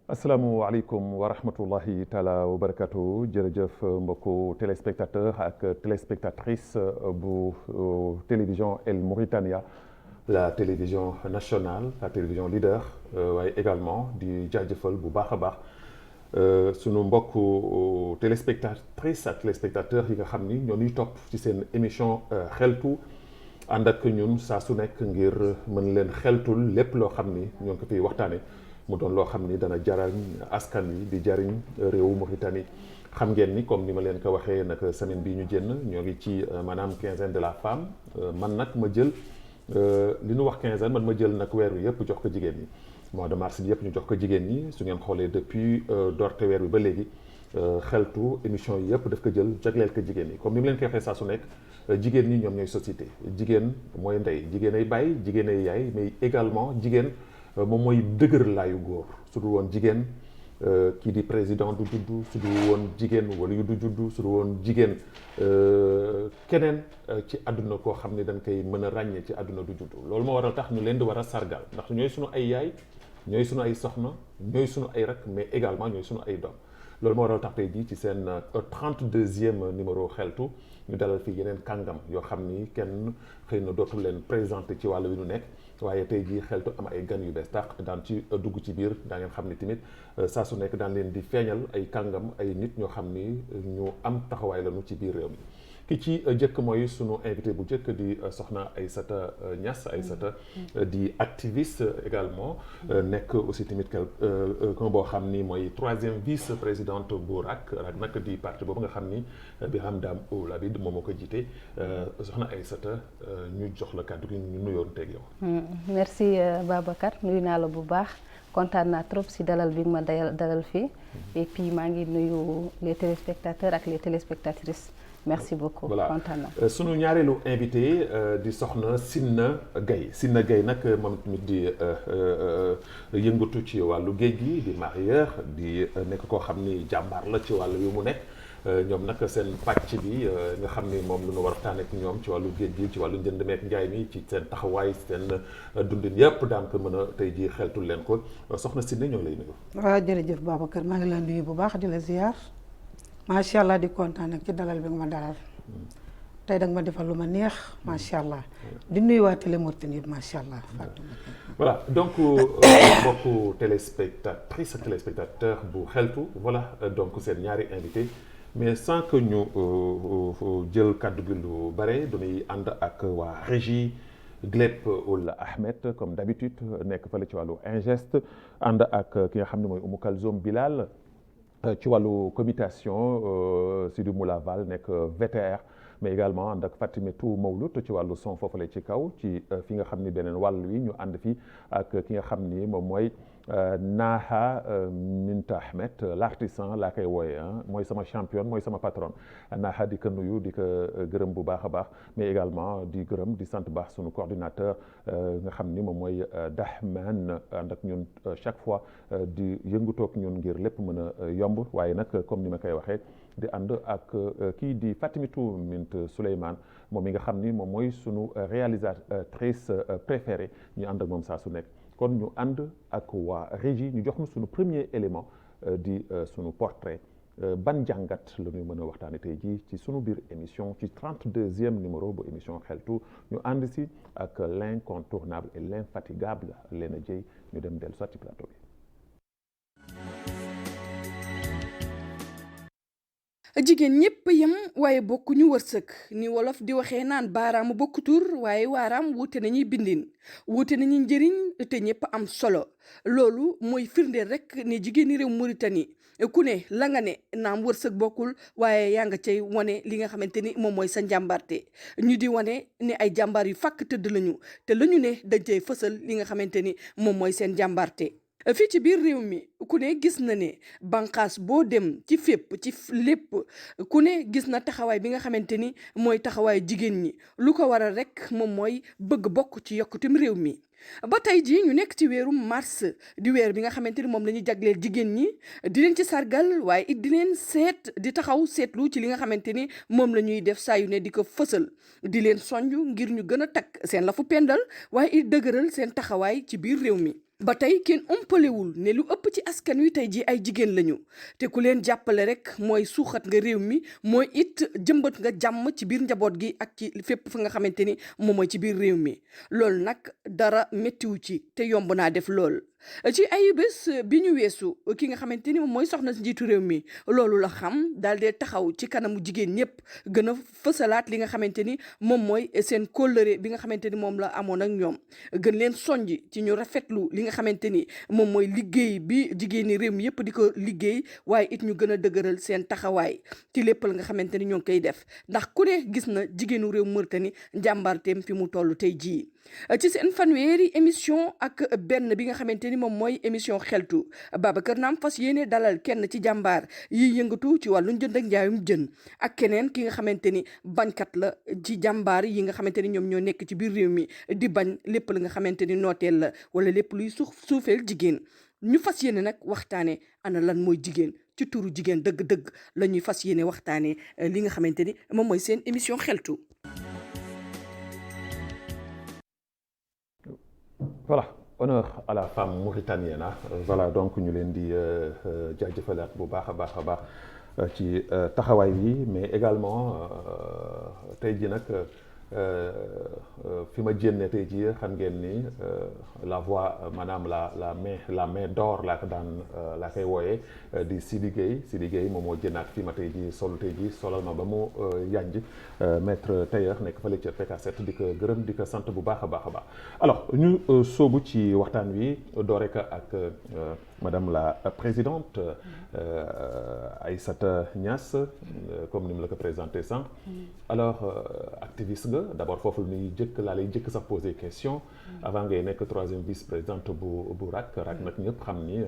asalaamaaleykum wa rahmatullahi taala wa barakatu jërëjëf mbokku téléspectateur ak téléspectatrice bu télévision El Mauritania la télévision nationale la télévision leader waaye également di jaajëfal bu baax a baax sunu mbokku téléspectatrice ak téléspectateur yi nga xam ni ñoo ñuy topp ci seen émission xeltu ànd ak ñun saa su nekk ngir mën leen xeltul lépp loo xam ni ñoo ngi ko fiy waxtaane mu doon loo xam ni dana jariñ askan wi di jariñ réewu Mauritanie xam ngeen ni comme ni ma leen ko waxee nag semaine bii ñu génn ñoo ngi ci maanaam quinzaine de la femme man nag ma jël li ñu wax quinzaine man ma jël nag weer wi yëpp jox ko jigéen ñi mois de mars bi yëpp ñu jox ko jigéen ñi su ngeen xoolee depuis doorte weer wi ba léegi xeltu émission yi yëpp daf ko jël jagleel ko jigéen ñi comme ni ma leen koy waxee saa su nekk jigéen ñi ñoom ñooy société jigéen mooy ndey jigéen ay baay jigéen ay yaay mais également jigéen moom mooy dëgër laayu góor su dul woon jigéen kii di président du juddu su dul woon jigéen wala yu du juddu su dul woon jigéen keneen ci àdduna koo xam ne dañ koy mën a ràññee ci àdduna du juddu loolu moo waral tax ñu leen di war a sargal ndax ñooy sunu ay yaay ñooy sunu ay soxna ñooy sunu ay rak mais également ñooy sunu ay doom loolu moo waral tax tey jii ci seen 32e numéro xeltu ñu dalal fii yeneen kàngam yoo xam ni kenn xëy na dootul leen présenté ci wàll wi ñu nekk waaye tey jii xeltu am ay gan yu bees tax daan ci dugg ci biir daa ngeen xam ni tamit saa su nekk daan leen di feeñal ay kàngam ay nit ñoo xam ni ñu am taxawaay lañu ci biir réew mi ki ci jëkk mooy sunu invité bu jëkk di soxna Aïssata Niass Aïssata di activiste également nekk aussi tamit quelqu'un boo xam ni mooy 3e vice-présidente bu RAC nag di parti boobu nga xam ni Birame Dame Ould Habib moom moo ko jiite soxna Aïssata ñu jox la kàddu gi ñu nuyoon teeg yow. Merci Babacar nuyu naa la bu baax kontaan naa trop si dalal bi ma dalal fii et puis maa ngi nuyu les téléspectateurs ak les téléspectatrices. Merci beaucoup kontaan naa. sunu ñaareelu invité di soxna Sina Gaye nag moom tamit di yëngatu ci wàllu géej gi di mareyeur di nekk koo xam ni jàmbaar la ci wàllu yu mu nekk ñoom nag seen pàcc bi nga xam ni moom lu ñu war a waxtaan ak ñoom ci wàllu géej gi ci wàllu njënd meek njaay mi ci seen taxawaay seen dundin yëpp daan ko mën a tey jii xeltul leen ko soxna Sina ñoo lay nuyu. waaw jërëjëf Babacar maa ngi la nuyu bu baax di la ziar. macha allah di kontaan nag ci dalal bi nga ma dalal tey danga ma defal lu ma neex macha allah di nuyu waa Télé Mauritanie yëpp macha allah. voilà donc mbokku téléspectatrice ak téléspectateur bu xeltu voilà donc seen ñaari invité mais sans que ñu jël kàddu gi lu bare dañuy ànd ak waa régie Gleb Ould Ahmed comme d'habitude nekk fële ci wàllu ingeste ànd ak ki nga xam ne mooy Oumou Kalzoum Bilal ci wàllu communication Sidi Moulaval nekk VTR mais également ànd ak Fatimetou Mawlut ci wàllu son foofu la ci kaw ci fi nga xam ni beneen wàll wi ñu ànd fi ak ki nga xam ni moom mooy Naha Minta Ahmed l'artisan laa koy wooye mooy sama championne mooy sama patron Naha di ko nuyu di ko gërëm bu baax a baax mais également di gërëm di sant baax sunu coordinateur nga xam ni moom mooy Dahman ànd ak ñun chaque fois di yëngutoog ñun ngir lépp mën a yomb waaye nag comme ni ma koy waxee di ànd ak kii di Fatimitou Mint Souleymane moom mi nga xam ni moom mooy sunu réalisatrice préférée ñu ànd ak moom saa su nekk kon ñu ànd ak waa régie ñu jox ñu sunu premier élément di sunu portrait ban jàngat la ñuy mën a waxtaane tey jii ci sunu biir émission ci 32e numéro bu émission xeltu ñu ànd si ak l'incontournable et l'infatigable Léna Dieye ñu dem dellu soit ci plateau bi. jigéen ñépp yem waaye bokkuñu wërsëg ni wolof di waxee naan baaraamu bokku tur waaye waaraam wuute nañuy bindin wuute nañuy njëriñ te ñépp am solo loolu mooy firndeel rek ne jigéeni réew Mauritanie ku ne la nga ne naam wërsëg bokkul waaye yaa nga cay wane li nga xamante ni moom mooy sa njàmbarte ñu di wane ne ay jàmbaar yu fàkk tëdd lañu te lañu ne dañ cay fësal li nga xamante ni moom mooy seen jàmbarte fii ci biir réew mi ku ne gis na ne bànqaas boo dem ci fépp ci lépp ku ne gis na taxawaay bi nga xamante ni mooy taxawaay jigéen ñi lu ko waral rek moom mooy bëgg bokk ci yokkutum réew mi. ba tey jii ñu nekk ci weeru mars di weer bi nga xamante ni moom la ñuy jagleel jigéen ñi di leen ci sargal waaye it di leen seet di taxaw seetlu ci li nga xamante ni moom la ñuy def saa yu ne di ko fësal di leen sonj ngir ñu gën a takk seen lafu pendal waaye it dëgëral seen taxawaay ci biir réew mi. ba tey kenn umpalewul ne lu ëpp ci askan wi tey jii ay jigéen lañu te ku leen jàppale rek mooy suuxat nga réew mi mooy it jëmbat nga jàmm ci biir njaboot gi ak ci fépp fa nga xamante ni moom mooy ci biir réew mi loolu nag dara méttiwu ci te yomb naa def lool. ci ay bés bi ñu weesu ki nga xamante ni moom mooy soxna si njiitu réew mi loolu la xam daal dee taxaw ci kanamu jigéen ñëpp gën a fësalaat li nga xamante ni moom mooy seen kóllëre bi nga xamante ni moom la amoon ak ñoom gën leen sonj ci ñu rafetlu li nga xamante ni moom mooy liggéey bi jigéen ñi réew mi yëpp di ko liggéey waaye it ñu gën a dëgëral seen taxawaay ci lépp la nga xamante ni ñoo ngi koy def ndax ku ne gis na jigéenu réew Mauritanie njàmbaarteem fi mu toll tey jii. ci seen fanweeri émission ak benn bi nga xamante ni moom mooy émission xeltu Babacar Naam fas yéene dalal kenn ci jàmbaar yi yëngatu ci wàllu jënd ak njaayum jën ak keneen ki nga xamante ni bañkat la ci jàmbaar yi nga xamante ni ñoom ñoo nekk ci biir réew mi di bañ lépp la nga xamante ni nooteel la wala lépp luy suufeel jigéen ñu fas yéene nag waxtaane ana lan mooy jigéen ci turu jigéen dëgg-dëgg la ñuy fas yéene waxtaane li nga xamante ni moom mooy seen émission xeltu. Voilà, honneur à la femme mauritanienne. Voilà, donc ñu leen di jaajëfalaat bu baax a baax ci taxawaay bi mais également tey jii nag fi ma jénne tey jii xam ngeen ni la voix maanaam la main d'or laa ko daan laa koy wooyee di Sidi Gueye moom moo jënaat fi ma tey jii solu tey jii solal ma ba mu yanj maître tailleur nekk fële ca PK7 di ko gërëm di ko sant bu baax a baax alors ñu soobu ci waxtaan wi doore ko ak madame la présidente Aïssata Niass comme ni mu la ko présenté sànq alors activiste nga d'abord foofu nuy laa lay jëkk sax poser question avant ngay nekk troisième vice-présidente bu RAC nag ñëpp xam ni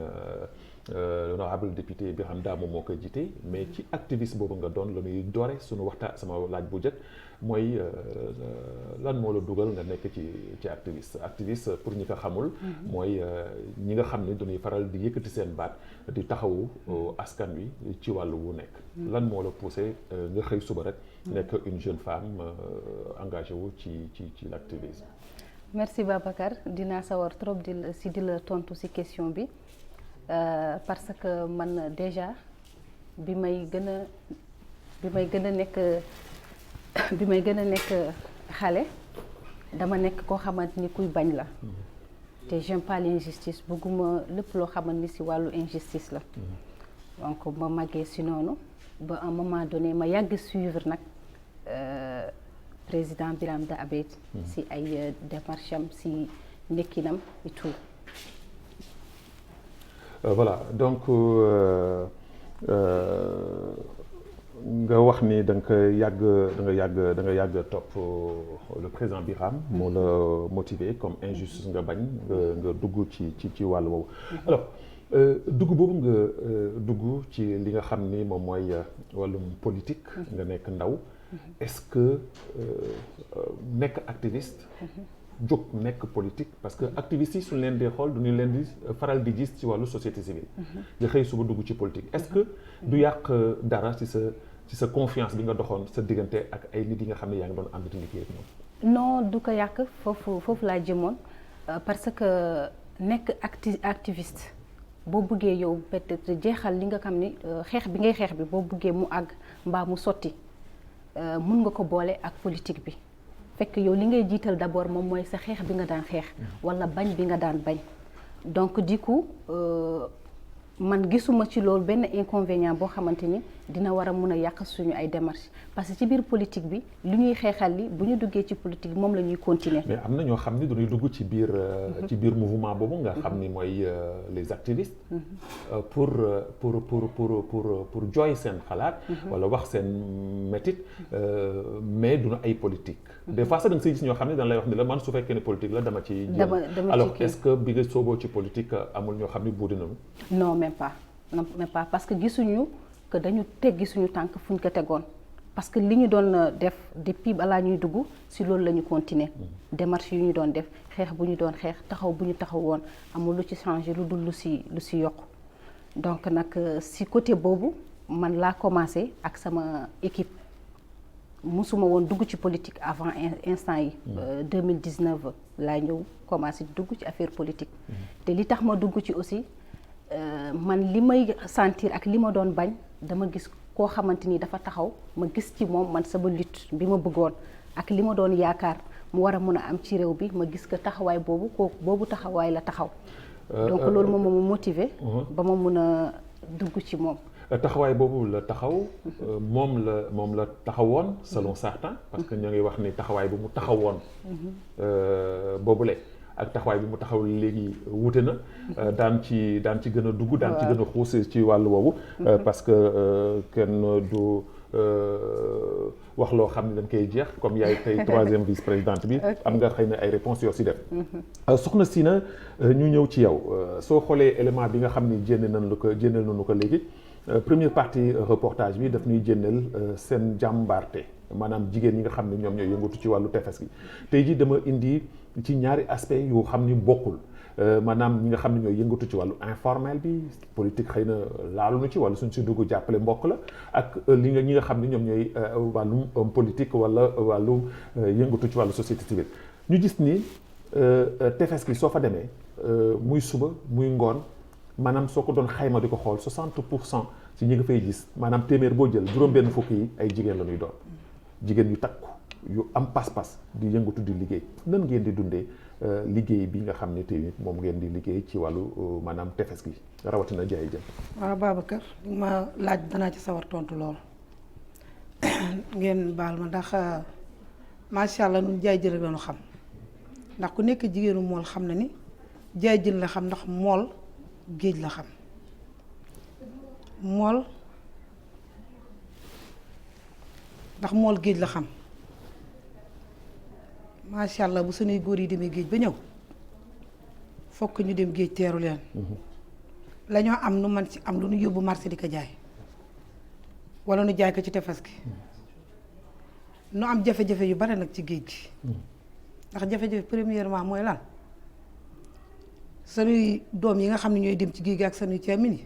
l'honorable député Birame Damo moo koy jiite mais ci activiste boobu nga doon la ñuy doore suñu waxtaan sama laaj bu njëkk mooy lan moo la dugal nga nekk ci activiste pour ñi ko xamul mooy ñi nga xam ni dañuy faral di yëkkati seen baat di taxawu askan wi ci wàllu wu nekk lan moo la poussé nga xëy suba rek nekk une jeune femme engagée wu ci l'activisme. Merci Babacar dinaa sawar trop di la tontu si question bi parce que man déjà bi may gën a nekk xale dama nekk koo xamante ni kuy bañ la te j'aime pas l'injustice bëgguma lépp loo xamante ni si wàllu injustice la donc ma màggee si noonu ba à un moment donné ma yàgg suivre nag président Birame Dabo si ay démarches am si nekkinam et tout. Voilà donc nga wax ni da nga yàgg topp le président Birame moo la motivé comme injustice nga bañ nga dugg ci wàll woowu alors dugg boobu nga dugg ci li nga xam ni moom mooy wàllum politique nga nekk ndaw est-ce que nekk activiste jóg nekk politique parce que activistes yi suñu leen di xool duñu leen di faral di gis ci wàllu société civile nga xëy suba dugg ci politique est-ce que du yàq dara ci sa confiance bi nga doxoon sa diggante ak ay nit yi nga xam ne yaa ngi doon ànd di liggéey ak ñoom. non du ko yàq foofu laa jëmoon parce que nekk activiste boo bëggee yow peut-être jeexal li nga xam ni xeex bi ngay xeex bi boo bëggee mu àgg mbaa mu sotti mun nga ko boole ak politique bi fekk yow li ngay jiital d'abord moom mooy sa xeex bi nga daan xeex walla bañ bi nga daan bañ donc du coup man gisuma ci loolu benn inconvénient boo xamante ni dina war a mun a yàq suñu ay démarches parce que ci biir politique bi lu ñuy xeexal li bu ñu duggee ci politique bi moom la ñuy continuer. mais am na ñoo xam ni dañuy dugg ci biir mouvement boobu nga xam ni mooy les activistes. pour jooy seen xalaat. wala wax seen métit mais duna ay politique. des fois sax da nga siy gis ñoo xam ne dañ lay wax ni la man su fekkee ne politique la dama ci. alors est-ce que bi nga sooboo ci politique amul ñoo xam ni buudi nañu. non même pas parce que gisuñu que dañu teggi suñu tànk fuñ ko tegoon parce que li ñu doon def depuis balaa ñuy dugg si loolu la ñu continuer démarche yu ñu doon def xeex bu ñu doon xeex taxaw bu ñu taxaw woon amul lu ci changé lu dul lu si yokku donc nag si côté boobu man laa commencé ak sama équipe musuma woon dugg ci politique avant instant yi 2019 laa ñëw commencé dugg ci affaire politique te li tax ma dugg ci aussi man li may sentir ak li ma doon bañ dama gis koo xamante ni dafa taxaw ma gis ci moom man sama lutte bi ma bëggoon ak li ma doon yaakaar mu war a mun a am ci réew bi ma gis que taxawaay boobu kooku boobu taxawaay la taxaw donc loolu moom ma motivé ba ma mun a dugg ci moom taxawaay boobu la taxaw moom la taxawoon selon certains parce que ñoo ngi wax ni taxawaay bu mu taxawoon boobule ak taxawaay bi mu taxaw léegi wute na daan ci gën a dugg daan ci gën a xuus ci wàllu woowu parce que kenn du wax loo xam ne dañ koy jeex comme yaay tey 3e vice-présidente bi am nga xëy na ay réponses yoo si def soxna Sina ñu ñëw ci yow soo xoolee élément bi nga xam ni jénneel nañu ko léegi première partie reportage bi daf ñuy jénneel seen jàmbaarte maanaam jigéen ñi nga xam ne ñoom ñooy yëngatu ci wàllu tefes gi tey ji dama indi ci ñaari aspect yu xam ni bokkul maanaam ñi nga xam ne ñooy yëngatu ci wàllu informel bi politique xëy na laalu na ci wala suñ si dugg jàppale mbokk la ak ñi nga xam ne ñoom ñooy wàllum politique wala wàllu yëngatu ci wàllu société civile ñu gis ni tefes gi soo fa demee muy suba muy ngoon maanaam soo ko doon xayma di ko xool 60% ci ñi nga fay gis maanaam téeméer boo jël juróom-benn fukk yi ay jigéen la ñuy doon jigéen yu takku yu am pas-pas di yëngatu di liggéey nan ngeen di dundee liggéey bi nga xam ne tey moom ngeen di liggéey ci wàllu maanaam tefes gi rawatina jaay jën. waaw Babacar ma laaj danaa ci sawar tontu lool ngeen baal ma ndax macha allah ñun jaay jën rek lañu xam ndax ku nekk jigéenu mool xam na ni jaay jën la xam ndax mool géej la xam mool géej la xam. macha allah bu suñuy góor yi demee géej ba ñëw fokk ñu dem géej teeru leen la ñoo am nu man ci am lu ñu yóbbu marché di ko jaay wala nu jaay ko ci tefes gi nu am jafe-jafe yu bare nag ci géej gi ndax jafe-jafe premièrement mooy lan suñuy doom yi nga xam ne ñooy dem ci géej gi ak suñuy caamin yi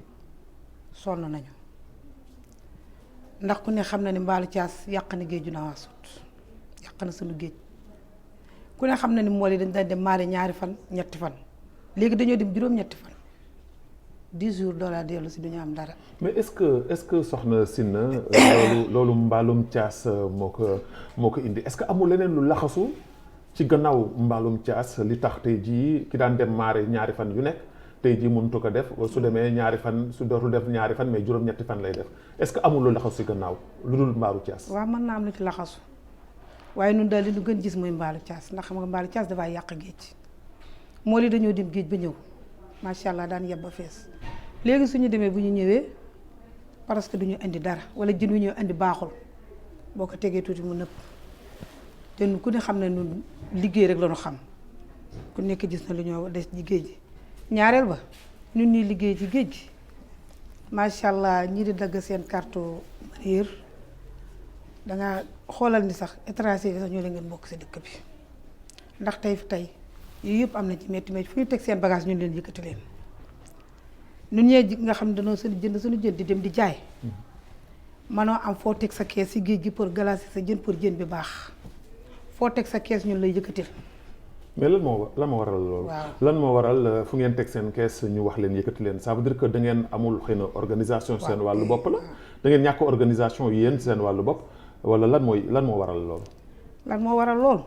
sonn nañu ndax ku ne xam na ni mbaalu caas yàq na géeju Nawaasut yàq na suñu géej ku ne xam na ni mool yi dañ daan dem maale 2 fan 3 fan léegi dañoo dem juróom-ñetti fan 10 jours doolaa dellu si duñu am dara. mais est-ce que soxna Sina loolu mbaalum caas moo ko indi est-ce que amul leneen lu laxasu ci gannaaw mbaalum caas li tax tey jii ki daan dem maare 2 fan yu nekk tey jii mënut ko def su demee 2 fan su dootul def 2 fan mais juróom-ñetti fan lay def est-ce que amul lu laxasu ci gannaaw lu dul mbaalu caas. waaw mën naa am lu ci laxasu. waaye ñun daal li ñu gën gis mooy mbaalu caas ndax xam nga mbaalu caas dafay yàq géej mool yi dañoo dem géej ba ñëw macha allah daan yeb ba fees léegi suñu demee bu ñu ñëwee parce que duñu indi dara wala jën wi ñëw indi baaxul boo ko tegee tuuti mu nëpp te ku ne xam ne ñun liggéey rek la ñu xam ku nekk gis na lu ñoo des ci géej gi ñaareel ba ñun ñuy liggéey ci géej gi macha allah ñii di dagg seen carte mareyeur dangaa xoolal ni sax étranger yi sax ñoo leen ngeen bokk si dëkk bi ndax tey yii yëpp am na ci métti fu ñu teg seen bagage ñun leen yëkkati leen ñun ñee nga xam ne dañoo suñu jën di dem di jaay manoo am foo teg sa kees si géej gi pour glacer sa jën pour jën bi baax foo teg sa kees ñun lay yëkkatil. mais lan moo waral loolu. lan moo waral fu ngeen teg seen kees ñu wax leen yëkkati leen ça veut dire que da ngeen amul xëy na organisation seen wàllu bopp la da ngeen ñàkk organisation yéen seen wàllu bopp wala lan moo waral loolu. lan moo waral loolu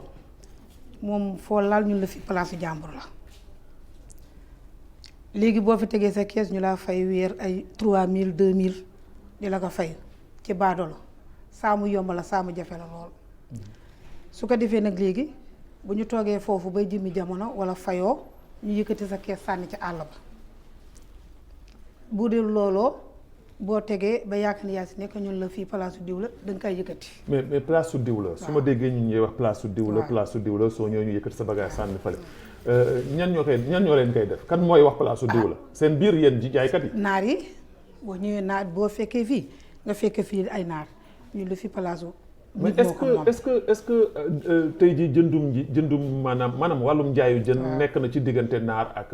moom foo laal ñun la fi place jàmbur la léegi boo fi tegee sa kees ñu laa fay weer ay 3000 2000 di la ko fay ci baadolo saa mu yomb la saa mu jafe la lool su ko defee nag léegi bu ñu toogee foofu bay jëmmi jamono wala fayoo ñu yëkkati sa kees sànni ci àll ba bu dee looloo boo tegee ba yaakaar ni yaa si nekk ñun la fii place su diw la da nga koy yëkkati. mais place su diw la. su ma déggee ñu ñuy wax place su diw la. place su diw la soo ñëwee ñu yëkkati sa bagage sànni fële. ñan ñoo leen koy def kan mooy wax place su diw la. seen biir yéen ji jaaykat yi. naar yi boo ñëwee naar boo fekkee fii nga fekkee fii ay naar ñu la fi place su. mais est-ce que tey jii jëndum maanaam wàllum njaayu jën nekk na ci diggante naar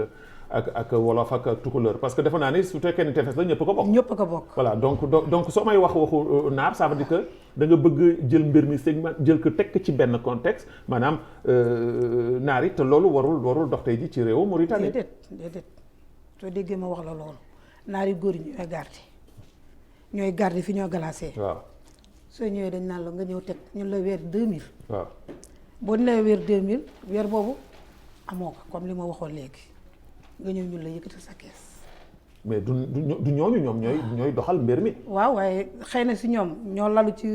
ak wolof ak tukulóor parce que defe naa ni su fekkee ni tefes la ñëpp ko bokk. ñëpp ko bokk. voilà donc soo may waxu naar ça veut dire que da nga bëgg jël mbir mi segment jël ko tekk ci benn contexte maanaam naar yi te loolu warul dox tey ji ci réewu Mauritanie. déedéet soo déggee ma wax la loolu naar yi góor yi ñooy garder fi ñoo glacé. waaw soo ñëwee dañ naan la nga ñëw teg ñun la weer 2000. waaw boo ñu la weer 2000 weer boobu amoo ko comme li ma waxoon léegi. nga ñëw ñun la yëkkati sa kees. mais du ñooñu ñoom ñooy doxal mbir mi. waaw waaye xëy na si ñoom ñoo lalu ci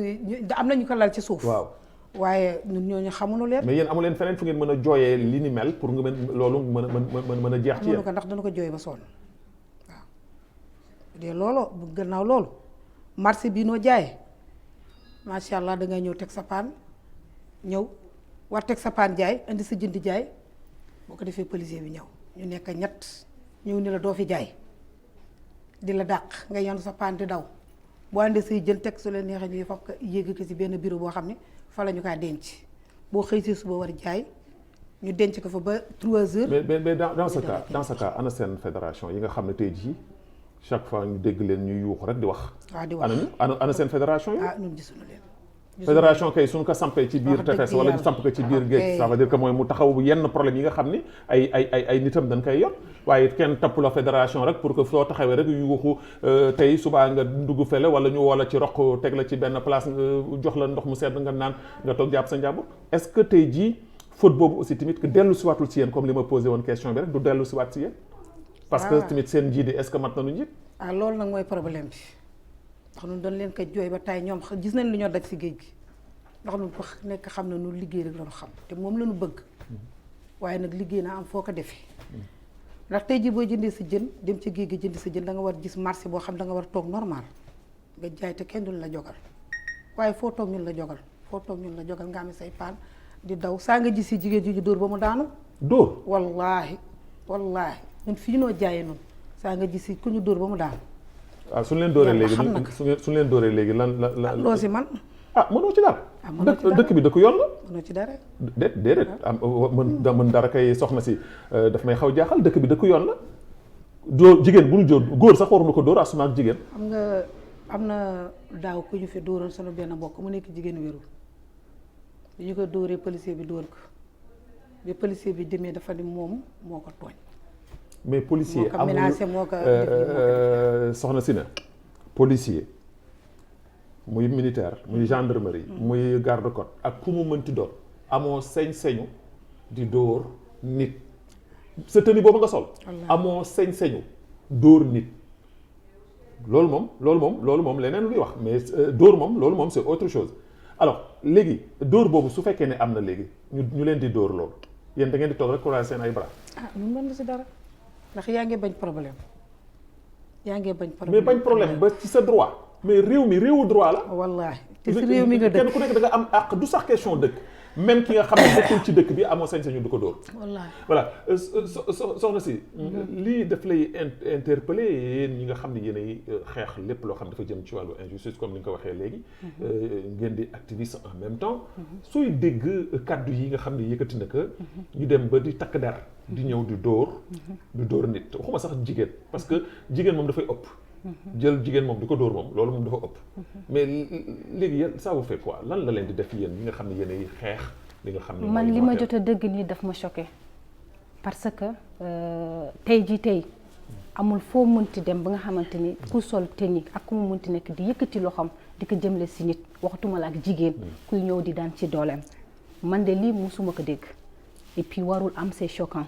am na ñu ko lal ci suuf. waaw waaye ñun ñooñu xamuñu leen. mais yéen amu leen feneen fu ngeen mën a jooyee li ni mel pour nga mën loolu mën a jeex ci yéen. amuñu ko ndax dana ko jooy ba sonn waaw. de loolu bu gannaaw loolu marché bii noo jaayee macha allah da ngay ñëw teg sa paan ñëw war teg sa paan jaay indi sa jënd jaay boo ko defee policier bi ñëw. ñu nekk ñett ñëw ni la doo fi jaay di la dàq nga yendu sa paan di daw boo àndee say jën teg su leen neexee ñu fab ko yéeg ko ci benn bureau boo xam ne fa la ñu kaa denc boo xëy si suba war jaay ñu denc ko fa ba 3 heures. mais dans ce cas ana seen fédération yi nga xam ne tey jii chaque fois ñu dégg leen ñuy yuuxu rek di wax. waaw di wax ana seen fédération yi. ñun gisuñu leen. fédération kay suñu ko sampee ci biir tefes wala ñu samp ko ci biir géej ça veut dire que mooy mu taxaw yenn problème yi nga xam ni ay nitam dañ koy yor waaye kenn tapp la fédération rek pour que soo taxawee rek yu waxu tey subaa nga dugg fele wala ñu woo la ci roq teg la ci benn place jox la ndox mu sedd nga naan nga toog jàpp sa njàmbur est-ce que tey jii faute boobu aussi tamit que dellu siwaatul ci yéen comme li ma posé woon question bi rek du dellu siwaat ci yéen parce que tamit seen njiit yi est-ce que mat na nu njiit loolu nag mooy problème bi ndax ñun dañ leen ko jooy ba tay ñoom gis nañ lu ñoo daj si géej gi ndax ñun ko nekk xam na nu liggéey rek la ñu xam te moom la ñu bëgg waaye nag liggéey na am foo ko defee ndax tey jii boo jëndee sa jën dem ci géej gi jënd sa jën da nga war gis marché boo xam da nga war toog normal nga jaay te kenn duñ la jogal waaye foo toog ñun la jogal nga amee say paan di daw saa nga gis si jigéen ji ñu dóor ba mu daanu. dóor wallaahi ñun fii noo jaayee noonu saa nga gis si ku ñu dóor ba mu daanu. waaw suñu leen dóoree léegi suñu leen dóoree léegi lan la loo si man. mënoo ci dara. dëkk bi dëkk yoon la. mënoo ci dara. déedéet mën dara kay soxna si daf may xaw jaaxal dëkk bi dëkk yoon la dóor jigéen bu ñu dóor góor sax waruñu ko dóor asuma ak jigéen. xam nga am na daaw ku ñu fi dóoroon sunu benn mbokk mu nekk jigéen wérul bi ñu ko dóoree policier bi dóor ko bi policier bi demee dafa ni moom moo ko tooñ. mais policier moo ko menacé moo ko soxna si na policier. muy militaire muy gendarmerie muy garde côte ak ku mu mënti doon amoo sañ-sañu di dóor nit sa tenue boobu nga sol amoo sañ-sañu dóor nit loolu moom leneen luy wax mais dóor moom loolu moom c'est autre chose alors léegi dóor boobu su fekkee ne am na léegi ñu leen di dóor loolu yéen da ngeen di toog rek croiser seen ay bras ñu mën na si dara ndax yaa ngi bañ problème mais bañ problème ba ci sa droit mais réew mi réewu droit la. wallaahi te si réew mi nga dëkk kenn ku nekk da nga am àq du sax question dëkk même ki nga xam ne dëkkul ci dëkk bi amoo sañ-sañu du ko dóor. wallaahi voilà soxna si. lii daf lay interpeller yéen ñi nga xam ne yéenay xeex lépp loo xam dafa jëm ci wàllu injustice comme ni nga ko waxee léegi. ngeen di activiste en même temps. sooy dégg kaddu yi nga xam ne yëkkati na ko. ñu dem ba di takk dara. di ñëw di dóor nit waxuma sax jigéen parce que jigéen moom dafay ëpp. jël jigéen moom di ko dóor moom loolu moom dafa ëpp mais léegi yéen ça vous fait quoi lan la leen di def yéen ñi nga xam ne yéen ay xeex li nga xam ne man li ma jot a dëgg nii daf ma choqué parce que tey amul foo mënti dem ba nga xamante ni ku sol tenue ak ku mu mënti nekk di yëkkati loxoom di ko jëmle si nit waxtuma la ak jigéen kuy ñëw di daan ci dooleem man de lii musuma ko dégg et puis warul am c'est choquant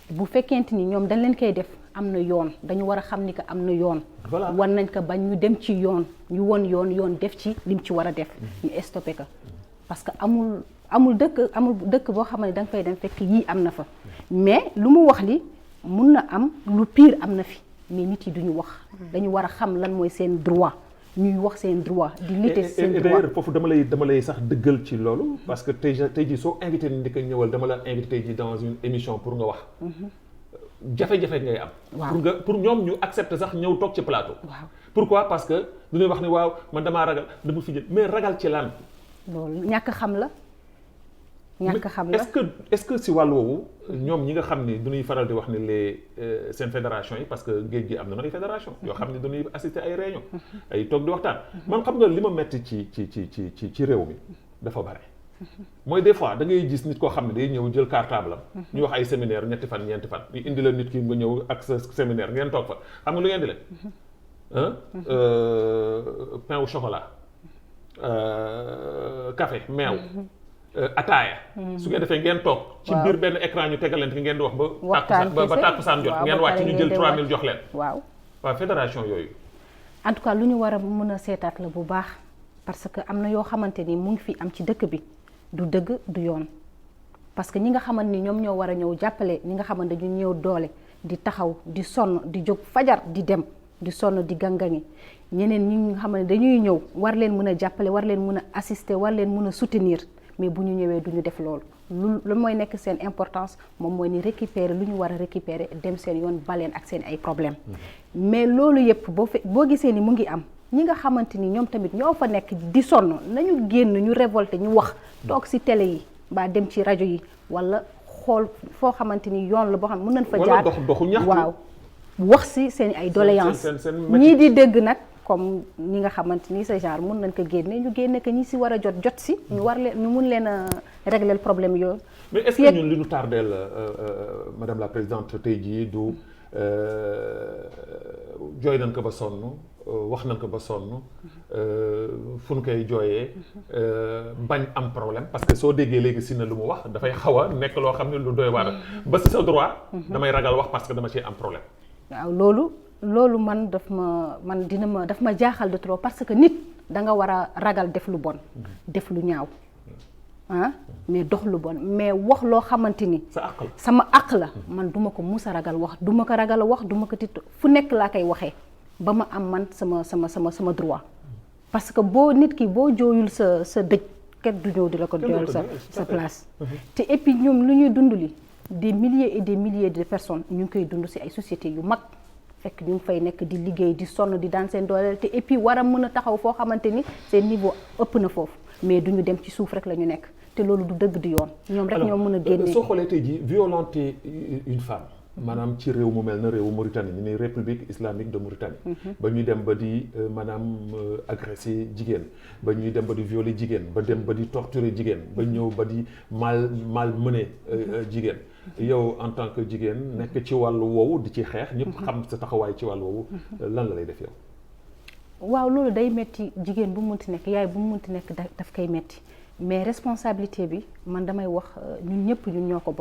bu fekkente ni ñoom dañ leen koy def am na yoon dañu war a xam ni que am na yoon. voilà wan nañ ko bañ ñu dem ci yoon ñu won yoon def ci lim ci war a def. ñu stoppé ko parce que amul dëkk boo xam ne da nga fay dem fekk yii am na fa mais lu mu wax li mun na am lu pire am na fi mais nit yi duñu wax. dañu war a xam lan mooy seen droit. ñuy wax seen droit di lutter seen droit. d'ailleurs foofu dama lay sax dëggal ci loolu parce que tey jii soo invité ni ko ñëwal dama la invité tey jii dans une émission pour nga wax. jafe-jafe ngay am. waaw pour ñoom ñu accepter sax ñëw toog ci plateau. waaw pourquoi parce que du ñuy wax ni waaw man damaa ragal dama fi jël mais ragal ci lan. loolu ñàkk xam la. est-ce que si wàll woowu ñoom ñi nga xam ni du ñuy faral di wax ni les seen fédération yi parce que géej gi am na ay fédération yoo xam ni dañuy assister ay réunion ay toog di waxtaan man xam nga li ma metti ci réew mi dafa bare mooy des fois da ngay gis nit koo xam ne day ñëw jël cartable am ñu wax ay séminaire ñetti fan ñeenti fan ñu indi la nit ki nga ñëw ak sa séminaire ngeen toog fa xam nga lu ngeen di leen pain au chocolat café meew ataaya su ngeen defee ngeen toog ci biir benn écran ñu tegalante ki ngeen di wax ba tàkkusaan jot ngeen wàcc ñu jël 3000 jox leen waaw fédération yooyu en tout cas lu ñu war a mën a seetaat la bu baax parce que am na yoo xamante ni mu ngi fi am ci dëkk bi du dëgg du yoon parce que ñi nga xamante ni ñoom ñoo war a ñëw jàppale ñi nga xamante ñu ñëw doole di taxaw di sonn di jóg fajar di dem di sonn di gangangi ñeneen ñi nga xamante ne dañuy ñëw war leen mën a jàppale war leen mën a assister war leen mën a soutenir mais bu ñu ñëwee du ñu def loolu lu mooy nekk seen importance moom mooy ni récupérer lu ñu war a récupérer dem seen yoon baleen ak seen ay problème mais loolu yëpp boo gisee ni mu ngi am ñi nga xamante ni ñoom tamit ñoo fa nekk di sonn nañu génn ñu révolter ñu wax toog ci télé yi mbaa dem ci rajo yi wala xool foo xamante ni yoon la boo xam ne mën nañ fa jaar doxu ñaxtu waaw wax ci seen ay doléance ñii di dégg nag comme ñi nga xamante ni ce genre mën nañ ko génne ñu génne que ñi ci war a jot ci ñu war leen ñu mun leen a régler le problème yooyu. mais est-ce que ñun li ñu tardeel madame la présidente tey jii du jooy nañ ko ba sonn wax nañ ko ba sonn fu ñu koy jooyee bañ am problème parce que soo déggee léegi si na lu mu wax dafay xaw a nekk loo xam ne lu doy waar ba ci sa droit. damay ragal wax parce que dama ci am problème. waaw loolu man daf ma jaaxal de trop parce que nit da nga war a ragal def lu bon def lu ñaaw mais dox lu bon mais wax loo xamante ni sama àq la man duma ko mus a ragal wax duma ko ragal a wax duma ko tit fu nekk laa koy waxee ba ma am man sama droit parce que nit ki boo jooyul sa dëj kenn du ñëw di la ko jooyal sa place te et puis ñoom lu ñuy dund li des milliers et des milliers de personnes ñu ngi koy dund ci ay sociétés yu mag fekk ñu ngi fay nekk di liggéey di sonn di daan seen dooleel te et puis war a mën a taxaw foo xamante ni seen niveau ëpp na foofu mais duñu dem ci suuf rek la ñu nekk te loolu du dëgg du yoon ñoom rek ñoo mën a génne. soo xoolee tey jii violenter une femme maanaam ci réew mu mel na réewu Mauritanie ñu ne République islamique de Mauritanie ba ñuy dem ba di maanaam agresser jigéen ba ñuy dem ba di violer jigéen ba dem ba di torturer jigéen ba ñëw ba di malmener jigéen yow en tant que jigéen nekk ci wàllu woowu di ci xeex ñëpp xam sa taxawaay ci wàllu woowu lan la lay def yow. waaw loolu day metti jigéen bu mu munti nekk yaay bu mu munti nekk daf koy metti mais responsabilité bi man damay wax ñun ñëpp ñun ñoo ko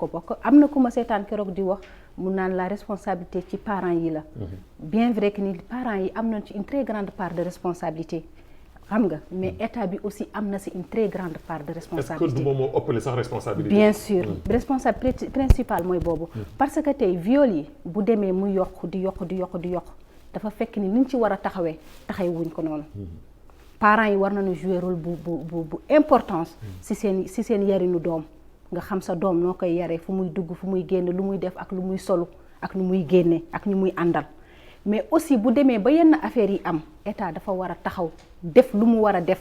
bokk am na ku ma seetaan keroog di wax mu naan la responsabilité ci parents yi la bien vrai que ni parents yi am nañ ci une très grande part de responsabilité xam nga mais état bi aussi am na ci une très grande part de responsabilité. est-ce que du moom moo ëppale sax responsabilité. bien sûr responsabilité principale mooy boobu parce que tey viol yi bu demee mu yokk di yokk dafa fekk ni niñ ci war a taxawee wuñ ko noonu parents yi war nañu jouer rôle bu importance ci seen yarinu doom nga xam sa doom noo koy yaree fu muy dugg fu muy génn lu muy def ak lu muy solu ak lu muy génne ak ñu muy àndal mais aussi bu demee ba yenn affaires yi am état dafa war a taxaw def lu mu war a def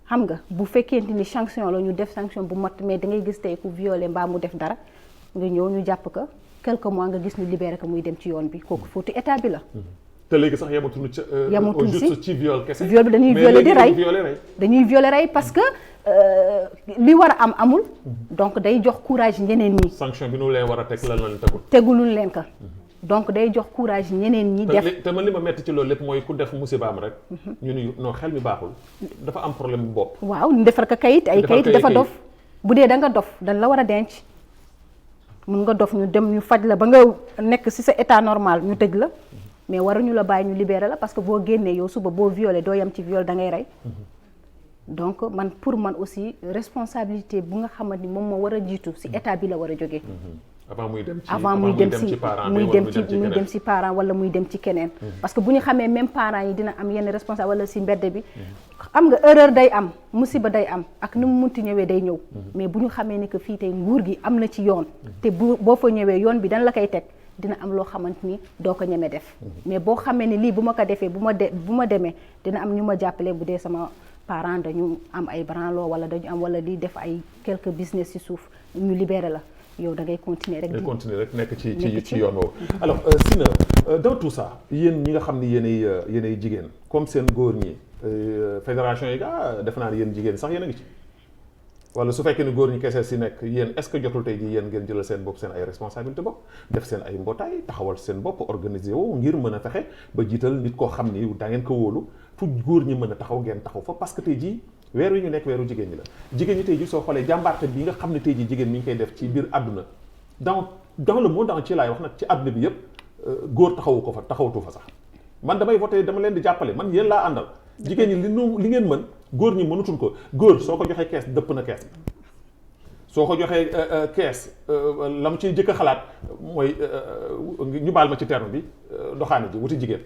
xam nga bu fekkente ni sanction la ñu def sanction bu mat mais da ngay gis tey ku violé mbaa mu def dara nga ñëw ñu jàpp ko quelques mois nga gis ñu libéré ko muy dem ci yoon bi kooku footu état bi la. te léegi sax yamatuñu ci viol kese. viol bi dañuy violer di rey dañuy violer rey parce que li war a am amul. donc day jox courage ñeneen ñi. sanction bi nu leen war a teg lan la leen tegulul leen ko. donc day jox courage ñeneen ñi def te man li ma metti ci loolu lépp mooy ku def musibaam rek. ñu ni non xel mi baaxul. dafa am problème bu bopp. waaw ñu defar ko kayit ay kayit dafa dof bu dee da nga dof dañ la war a denc. mun nga dof ñu dem ñu faj la ba nga nekk ci sa état normal ñu tëj la mais waruñu la bàyyi ñu libérer la parce que boo génnee yow suba boo violé doo yem ci viol da ngay rey donc man pour man aussi responsabilité bu nga xamante ni moom moo war a jiitu ci état bi la war a jógee avant muy dem ci parent wala muy dem ci keneen parce que bu ñu xamee même parents yi dina am yenn responsable wala ci mbedd bi xam nga erreur day am musiba day am ak ni mu munti ñëwee day ñëw mais bu ñu xamee ni que fii tey nguur gi am na ci yoon te boo fa ñëwee yoon bi dañ la koy teg dina am loo xamante ni doo ko ñeme def mais boo xamee ni lii bu ma ko defee bu ma demee dina am ñu ma jàppale bu dee sama parent dañu am ay branlo wala dañu am wala di def ay quelques business ci suuf ñu libéré la yow da ngay continuer rek nekk ci yoon woowu alors Sina dans tout ça yéen ñi nga xam ne yéenay jigéen comme seen góor ñi fédération yi def naa ne yéen jigéen sax yéen a ngi ci wala su fekkee ne góor ñi kese si nekk yéen est-ce que jotul tey jii yéen ngeen jëlal seen bopp seen ay responsabilité bopp def seen ay mbootaay taxawal seen bopp organiser wu ngir mën a fexe ba jiital nit koo xam ni da ngeen ko wóolu fu góor ñi mën a taxaw ngeen taxaw fa parce que tey jii weer wi ñu nekk weeru jigéen ñi la jigéen ñi tey jii soo xoolee jàmbaarte bi nga xam ne tey jii jigéen mi ngi koy def ci biir àdduna dans le monde entier laay wax nag ci àdduna bi yëpp góor taxawatu fa sax man damay voté dama leen di jàppale man yéen laa àndal jigéen ñi li ngeen mën góor ñi mënutuñ ko góor soo ko joxee kees dëpp na kees soo ko joxee kees la mu ciy jëkk a xalaat mooy ñu baal ma ci terme bi doxaani ji wuti jigéen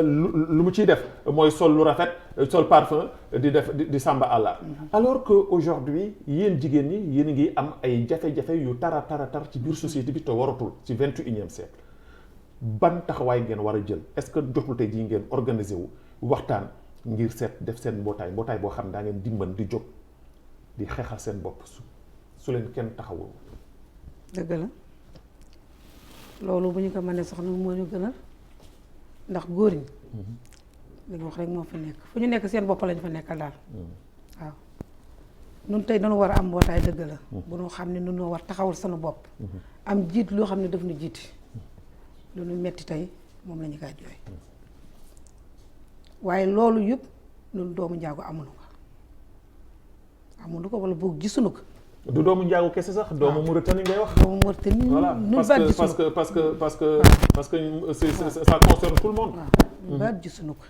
lu mu ciy def mooy sol lu rafet sol parfum di sàmba àllar alors que aujourd'hui yéen jigéen ñi yéen ngi am ay jafe-jafe yu tar ci biir société bi te waratul ci 21e siècle ban taxawaay ngeen war a jël est-ce que jotul tey jii ngeen organiser wu waxtaan ngir def seen mbootaay boo xam ne daa ngeen dimban di jóg di xeexal seen bopp su leen kenn taxawul. dëgg la loolu bu ñu ko mënee soxna moo ñu gënal ndax góor ñi li nga wax rek moo fa nekk fu ñu nekk seen bopp lañ fa nekkal daal waaw nun tey dañu war a am mbootaay dëgg la bu ñu xam ne nun noo war taxawal sunu bopp am jiit loo xam ne daf nu jiiti lu nu metti tey moom la ñu kaa jooy waaye loolu yëpp ñun doomu njaago amuñu ko wala boog gisuñu ko. du doomu njaago kese sax doomu Mauritanie ngay wax. doomu Mauritanie voilà parce que ça concerne tout le monde. waaw ñu baat gisuñu ko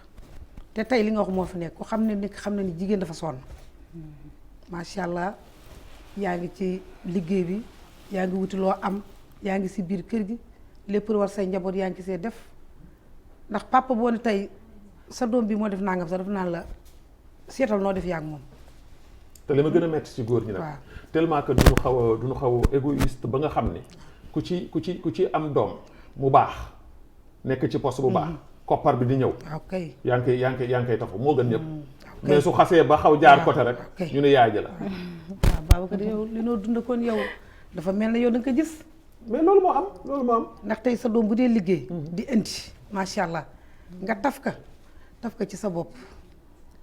te tey li nga wax moo fi nekk ku xam ne ni jigéen dafa sonn macha allah yaa ngi ci liggéey bi yaa ngi wuti loo am yaa ngi si biir kër gi lépp war say njaboot yaa ngi see def ndax papa boo ne tey sa doom bi moo def nangam sax def naan la seetal noo def yaa ngi moom. te li ma gën a metti ci góor ñi nag tellement que duñu xaw a égoïste ba nga xam ne ku ci am doom mu baax nekk ci poste bu baax koppar bi di ñëw yaa ngi koy tafu moo gën ñëpp mais su xasee ba xaw jaar côté rek ñu ne yaay ji la waaw Babacar yow li noo dund kon yow dafa mel ne yow da nga ko gis mais loolu moo am ndax tey sa doom bu dee liggéey di indi macha allah nga taf ka ci sa bopp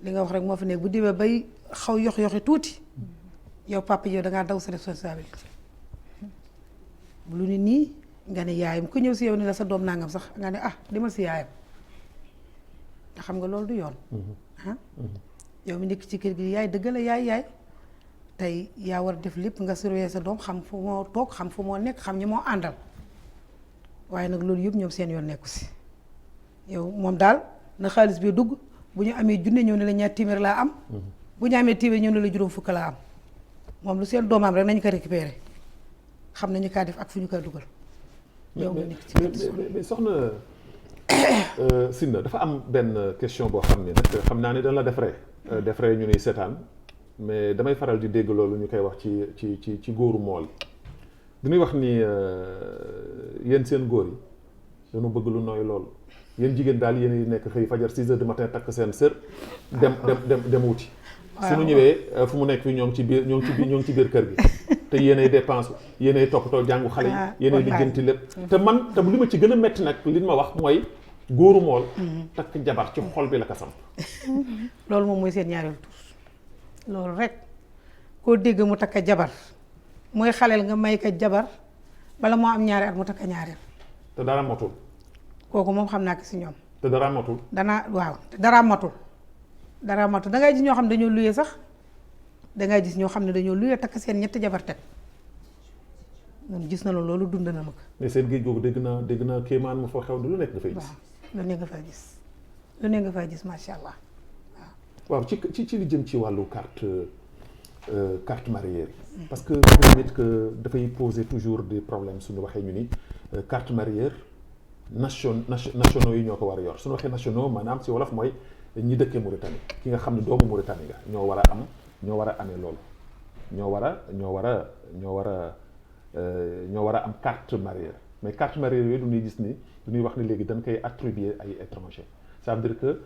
li nga wax rek moo fi nekk bu demee bay xaw yoxi tuuti yow papa yow dangaa daw sa responsabilité lu ni nii nga ne yaayam ku ñëw si yow ni la sa doom nangam sax nga ne demal si yaayam te xam nga loolu du yoon yow mi nekk ci kër gi yaay dëgg la yaay tey yaa war a def lépp nga surveiller sa doom xam fu moo toog xam fu moo nekk xam ñi moo àndal waaye nag loolu yëpp ñoom seen yoon nekku si yow moom daal na xaalis bi dugg bu ñu amee junne ñëw ne la ñaar téeméer laa am bu ñu amee téeméer ñëw ne la juróom fukk laa am moom lu seen doomam rek nañu ko récupérer xam nañu kaa def ak fu ñu kaa dugal yow nga nekk ci mais soxna Sina dafa am benn question boo xam ne nag xam naa ne dañ la def ree ñu ni seetaan mais damay faral di dégg loolu ñu koy wax ci góoru mool dañuy wax ni yéen seen góor yi dañu bëgg lu nooy loolu yéen jigéen daal yéen nekk xëy fajar 6 heures du matin takk seen sër dem wuti suñu ñëwee fu mu nekk fi ñoo ngi ci biir kër gi te yéenay dépense yéenay toppatoo jàngu xale yi yéenay lijjanti lépp te li ma ci gën a metti nag li ma wax mooy góoru mool takk jabar ci xol bi la ko samp loolu moom mooy seen ñaareelu tur loolu rek koo dégg mu takk jabar mooy xaleel nga may ko jabar bala moo am ñaari at mu takk ñaareel te dara motul kooku moom xam naa ko si ñoom te dara matul dara matul dangay gis ñoo xam ne dañoo luyee sax dangay gis ñoo xam ne dañoo luyee takk seen ñetti jabar teg ñun gis na loolu dund na ma ko. mais seen géej googu dégg naa kéemaan mu fa xew lu nekk nga fay gis. waaw lu ne nga fay gis lu ne nga fay gis macha allah waaw ci li jëm ci wàllu carte mareyeur yi. parce que dafa nit que dafay poser toujours des problèmes suñu waxee ñu ni carte mareyeur nationaux yi ñoo ko war a yor suñu waxee nationaux maanaam ci wolof mooy ñi dëkkee Mauritanie ki nga xam ne doomu Mauritanie nga ñoo war a amee loolu ñoo war a am carte mareyeur mais carte mareyeur yooyu du ñuy gis ni du ñuy wax ni léegi dañ koy attribuer ay étrangers ça veut dire que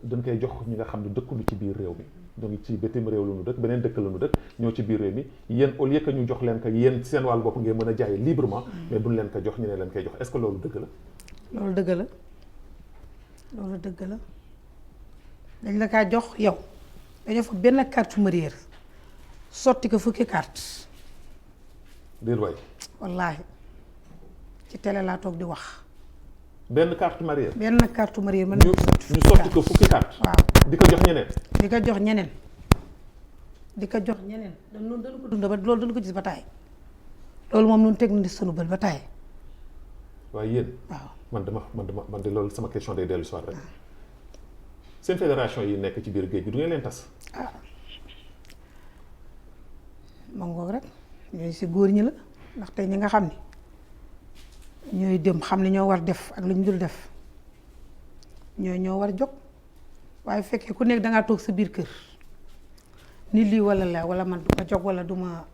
dañ koy jox ñi nga xam ne dëkkuñu ci biir réew mi donc ci bitim réew la ñu dëkk beneen dëkk la ñu dëkk ñoo ci biir réew mi yéen au lieu que ñu jox leen ko yéen seen wàllu bopp ngeen mën a jaay librement mais duñ leen ko jox ñu ne leen koy jox est-ce que loolu dëgg la. loolu dëgg la dañ la kaa jox yow dañoo fa benn carte mareyeur sotti ko fukki carte. déet waay. wallaahi ci télé laa toog di wax. benn carte mareyeur. benn carte mareyeur mën ñu sotti ko fukki carte. waaw di ko jox ñeneen. di ko jox ñeneen. dañu ko dund ba loolu dañu ko gis ba taay. loolu moom ñun teg nañu sunu bët ba taay. waaye yéen. waaw man de loolu sama question day dellu si waat rek. seen fédération yi nekk ci biir géej gi du ngeen leen tas. ma ngoog rek ñooy si góor ñi la ndax tey ñi nga xam ni ñooy dem xam li ñoo war def ak lu ñu dul def ñoo war jóg waaye fekkee ku nekk dangaa toog sa biir kër ni lii wala la wala man du ma jóg wala du ma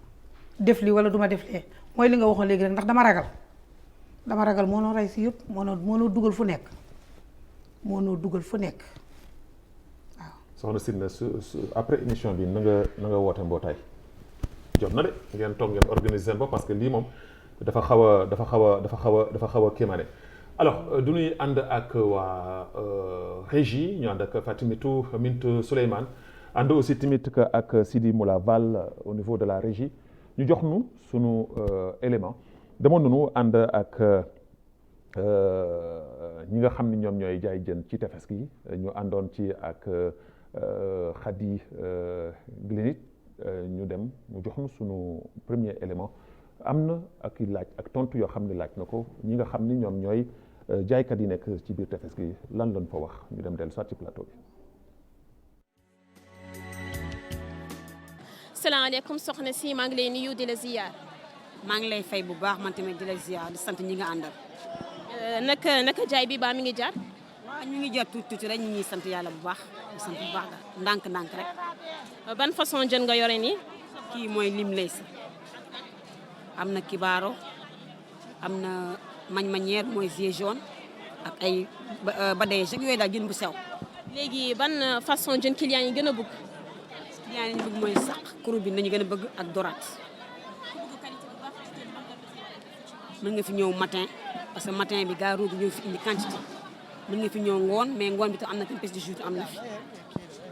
def lii wala du ma def lee mooy li nga waxoon léegi rek ndax dama ragal moo noo rey si yëpp moo noo dugal fu nekk waaw. soxna Sine après émission bi na nga woote mbootaay jot na de ngeen toog ngeen organiser seen bopp parce que lii moom dafa xaw a kéemaane. alors du ñuy ànd ak waa régie ñu ànd ak Fatimitou Mint Souleymane ànd aussi tamit ak Sidi Moula Val au niveau de la régie ñu jox nu sunu élément demoon nañu ànd ak ñi nga xam ni ñoom ñooy jaay jën ci tefes gi ñu àndoon ci ak Khady Glinit ñu dem mu jox nu sunu premier élément am na ak i laaj ak tontu yoo xam ne laaj na ko ñi nga xam ni ñoom ñooy jaaykat yi nekk ci biir tefes gi lan lañ fa wax ñu dem dellu soit ci plateau bi. salaamaaleykum soxna si maa ngi lay nuyu di la ziyaar. maa ngi lay fay bu baax man tamit di la ziyaar di sant ñi nga àndal. naka jaay bi baa mi ngi jaar. waaw ñu ngi jaar tuuti rek ñu ngi sant yàlla bu baax di sant bu baax daal ndànk rek. ban façon jën nga yore nii. kii mooy lim lay si am na kibaaro am na mañ-mañeer mooy gilet jaune ak ay badeye jëg yooyu daal jën bu sew. léegi ban façon jën client yi gën a bëgg. client yi ñu bëgg mooy saq kuru bi nañu gën a bëgg ak doraat. mën nga fi ñëw matin parce que matin bi gaa roog ñëw fi indi quantité mën nga fi ñëw ngoon mais ngoon bi tam am na tam pêche de jour am na fi.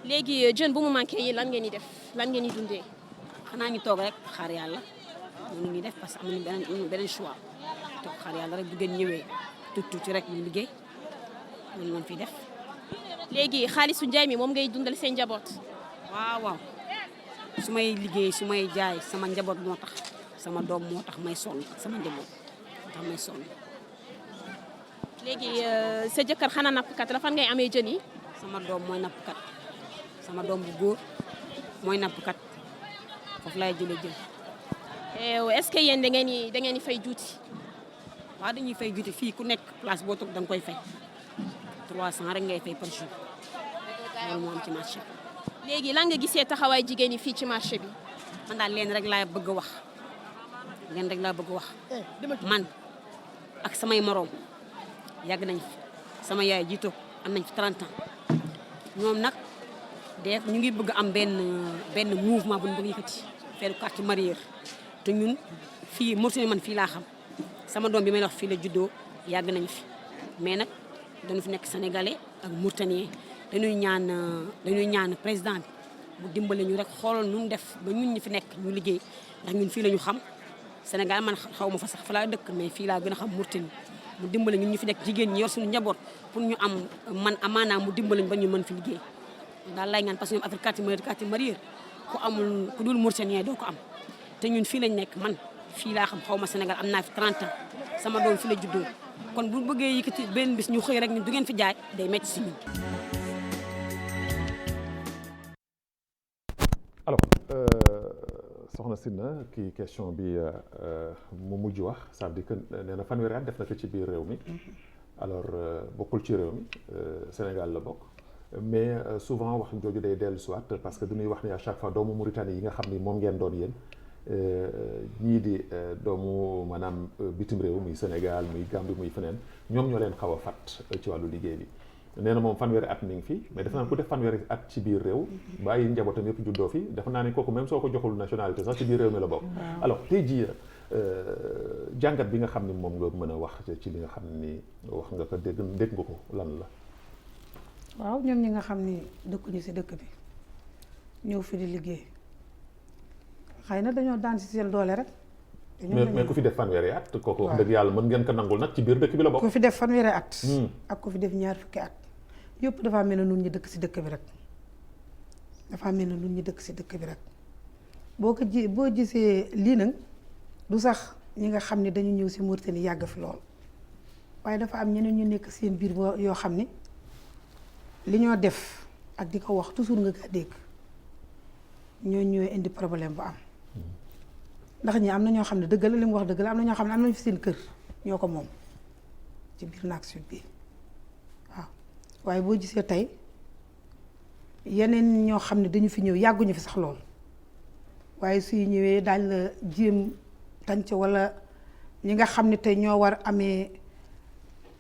léegi jën bu mu manqué yi lan ngeen di def lan ngeen di dundee. xanaa ñu toog rek xaar yàlla noonu ñuy def parce que amuñu beneen choix toog xaar yàlla rek bu ngeen ñëwee tuuti rek ñu liggéey loolu lañ fiy def. léegi xaalisu njaay mi moom ngay dundal seen njaboot. waaw su may liggéey su may jaay sama njaboot moo tax sama doom moo tax may sonn sama njaboot moo tax may sonn. léegi sa jëkkër xanaa nappkat la fan ngay amee jën yi. sama doom mooy nappkat sama doom bu góor mooy nappkat foofu laay jëlee jën. est-ce que yéen da ngeen di fay juuti. waaw dañuy fay juuti fii ku nekk place boo toog da nga koy fay 300 rek ngay fay par jour loolu moo am ci marché bi. léegi lan nga gisee taxawaay jigéen yi fii ci marché bi. man daal leen rek laa bëgg a wax man ak samay moroom yàgg nañ fi sama yaay jiitoo am nañ fi 30 ans ñoom nag def ñu ngi bëgg am benn mouvement bu ñu bëgg yëkkati feeru carte mareyeur te ñun fii Mauritanie man fii laa xam sama doom bi may wax fii la juddoo yàgg nañ fi mais nag dañu fi nekk sénégalais ak mauritanien dañuy ñaan président bi bu dimbale ñu rek xoolal nu mu def ba ñun ñi fi nekk ñu liggéey ndax ñun fii la ñu xam Sénégal man xaw ma fa sax fa laa dëkk mais fii laa gën a xam Mauritanie mu dimbale ñun ñu fi nekk jigéen ñi yor suñu njaboot pour ñu am man amaanaa mu dimbale ñu ba ñu mën fi liggéey daal lay ñaan parce que ñoom affaire carte mareyeur ku dul Mauritanien doo ko am te ñun fii lañ nekk man fii laa xam xaw ma Sénégal am naa fi 30 ans sama doom fi la juddoo kon bu bëggee yëkkati benn bis ñu xëy rek ñu du ngeen fi jaay day métti si ñun. alors soxna Sina kii question bi mu mujj wax ça veut dire que nee na fanweeri at def na ko ci biir réew mi alors bokkul ci réew mi Sénégal la bokk mais souvent wax jooju day dellu soit parce que du ñuy wax ni à chaque fois doomu Mauritanie yi nga xam ni moom ngeen doon yéen ñii di doomu maanaam bitim réew muy Sénégal muy Gambie muy feneen ñoom ñoo leen xaw a fàtt ci wàllu liggéey bi nee na moom fanweeri at mi ngi fi mais defe naa ku def fanweeri at ci biir réew bàyyi njabootam yëpp juddoo fi defe naa ne kooku même soo ko joxul nationalité sax ci biir réew mi la bokk. alors tey jii jàngat bi nga xam ni moom nga mën a wax ci li nga xam ni wax nga ko dégg nga ko lan la. waaw ñoom ñi nga xam ni dëkkuñu si dëkk bi ñëw fi di liggéey xëy na dañoo daan si seen doole rek. mais ku fi def fanweeri at kooku wax dëgg yàlla mën ngeen ko nangul nag ci biir dëkk bi la bokk. ku fi def fanweeri at. ak ku fi def ñaar fukki at. yëpp dafa mel ne nun ñi dëkk si dëkk bi rek dafa mel ne nun ñi dëkk si dëkk bi rek boo gisee lii nag du sax ñi nga xam ne dañu ñëw si Mauritanie yàgg fi lool waaye dafa am ñeneen ñu nekk seen biir yoo xam ni li ñoo def ak di ko wax toujours nga ko dégg ñoo ñooy indi problème bu am ndax ñi am na ñoo xam ne dëgg la li mu wax dëgg la am na ñoo xam ne am nañu fi seen kër ñoo ko moom ci biir Naak Sud bi waaw waaye boo gisee tey yeneen ñoo xam ne dañu fi ñëw yàgguñu fi sax lool waaye suy ñëwee daañ la jéem tànc walla ñi nga xam ne tey ñoo war amee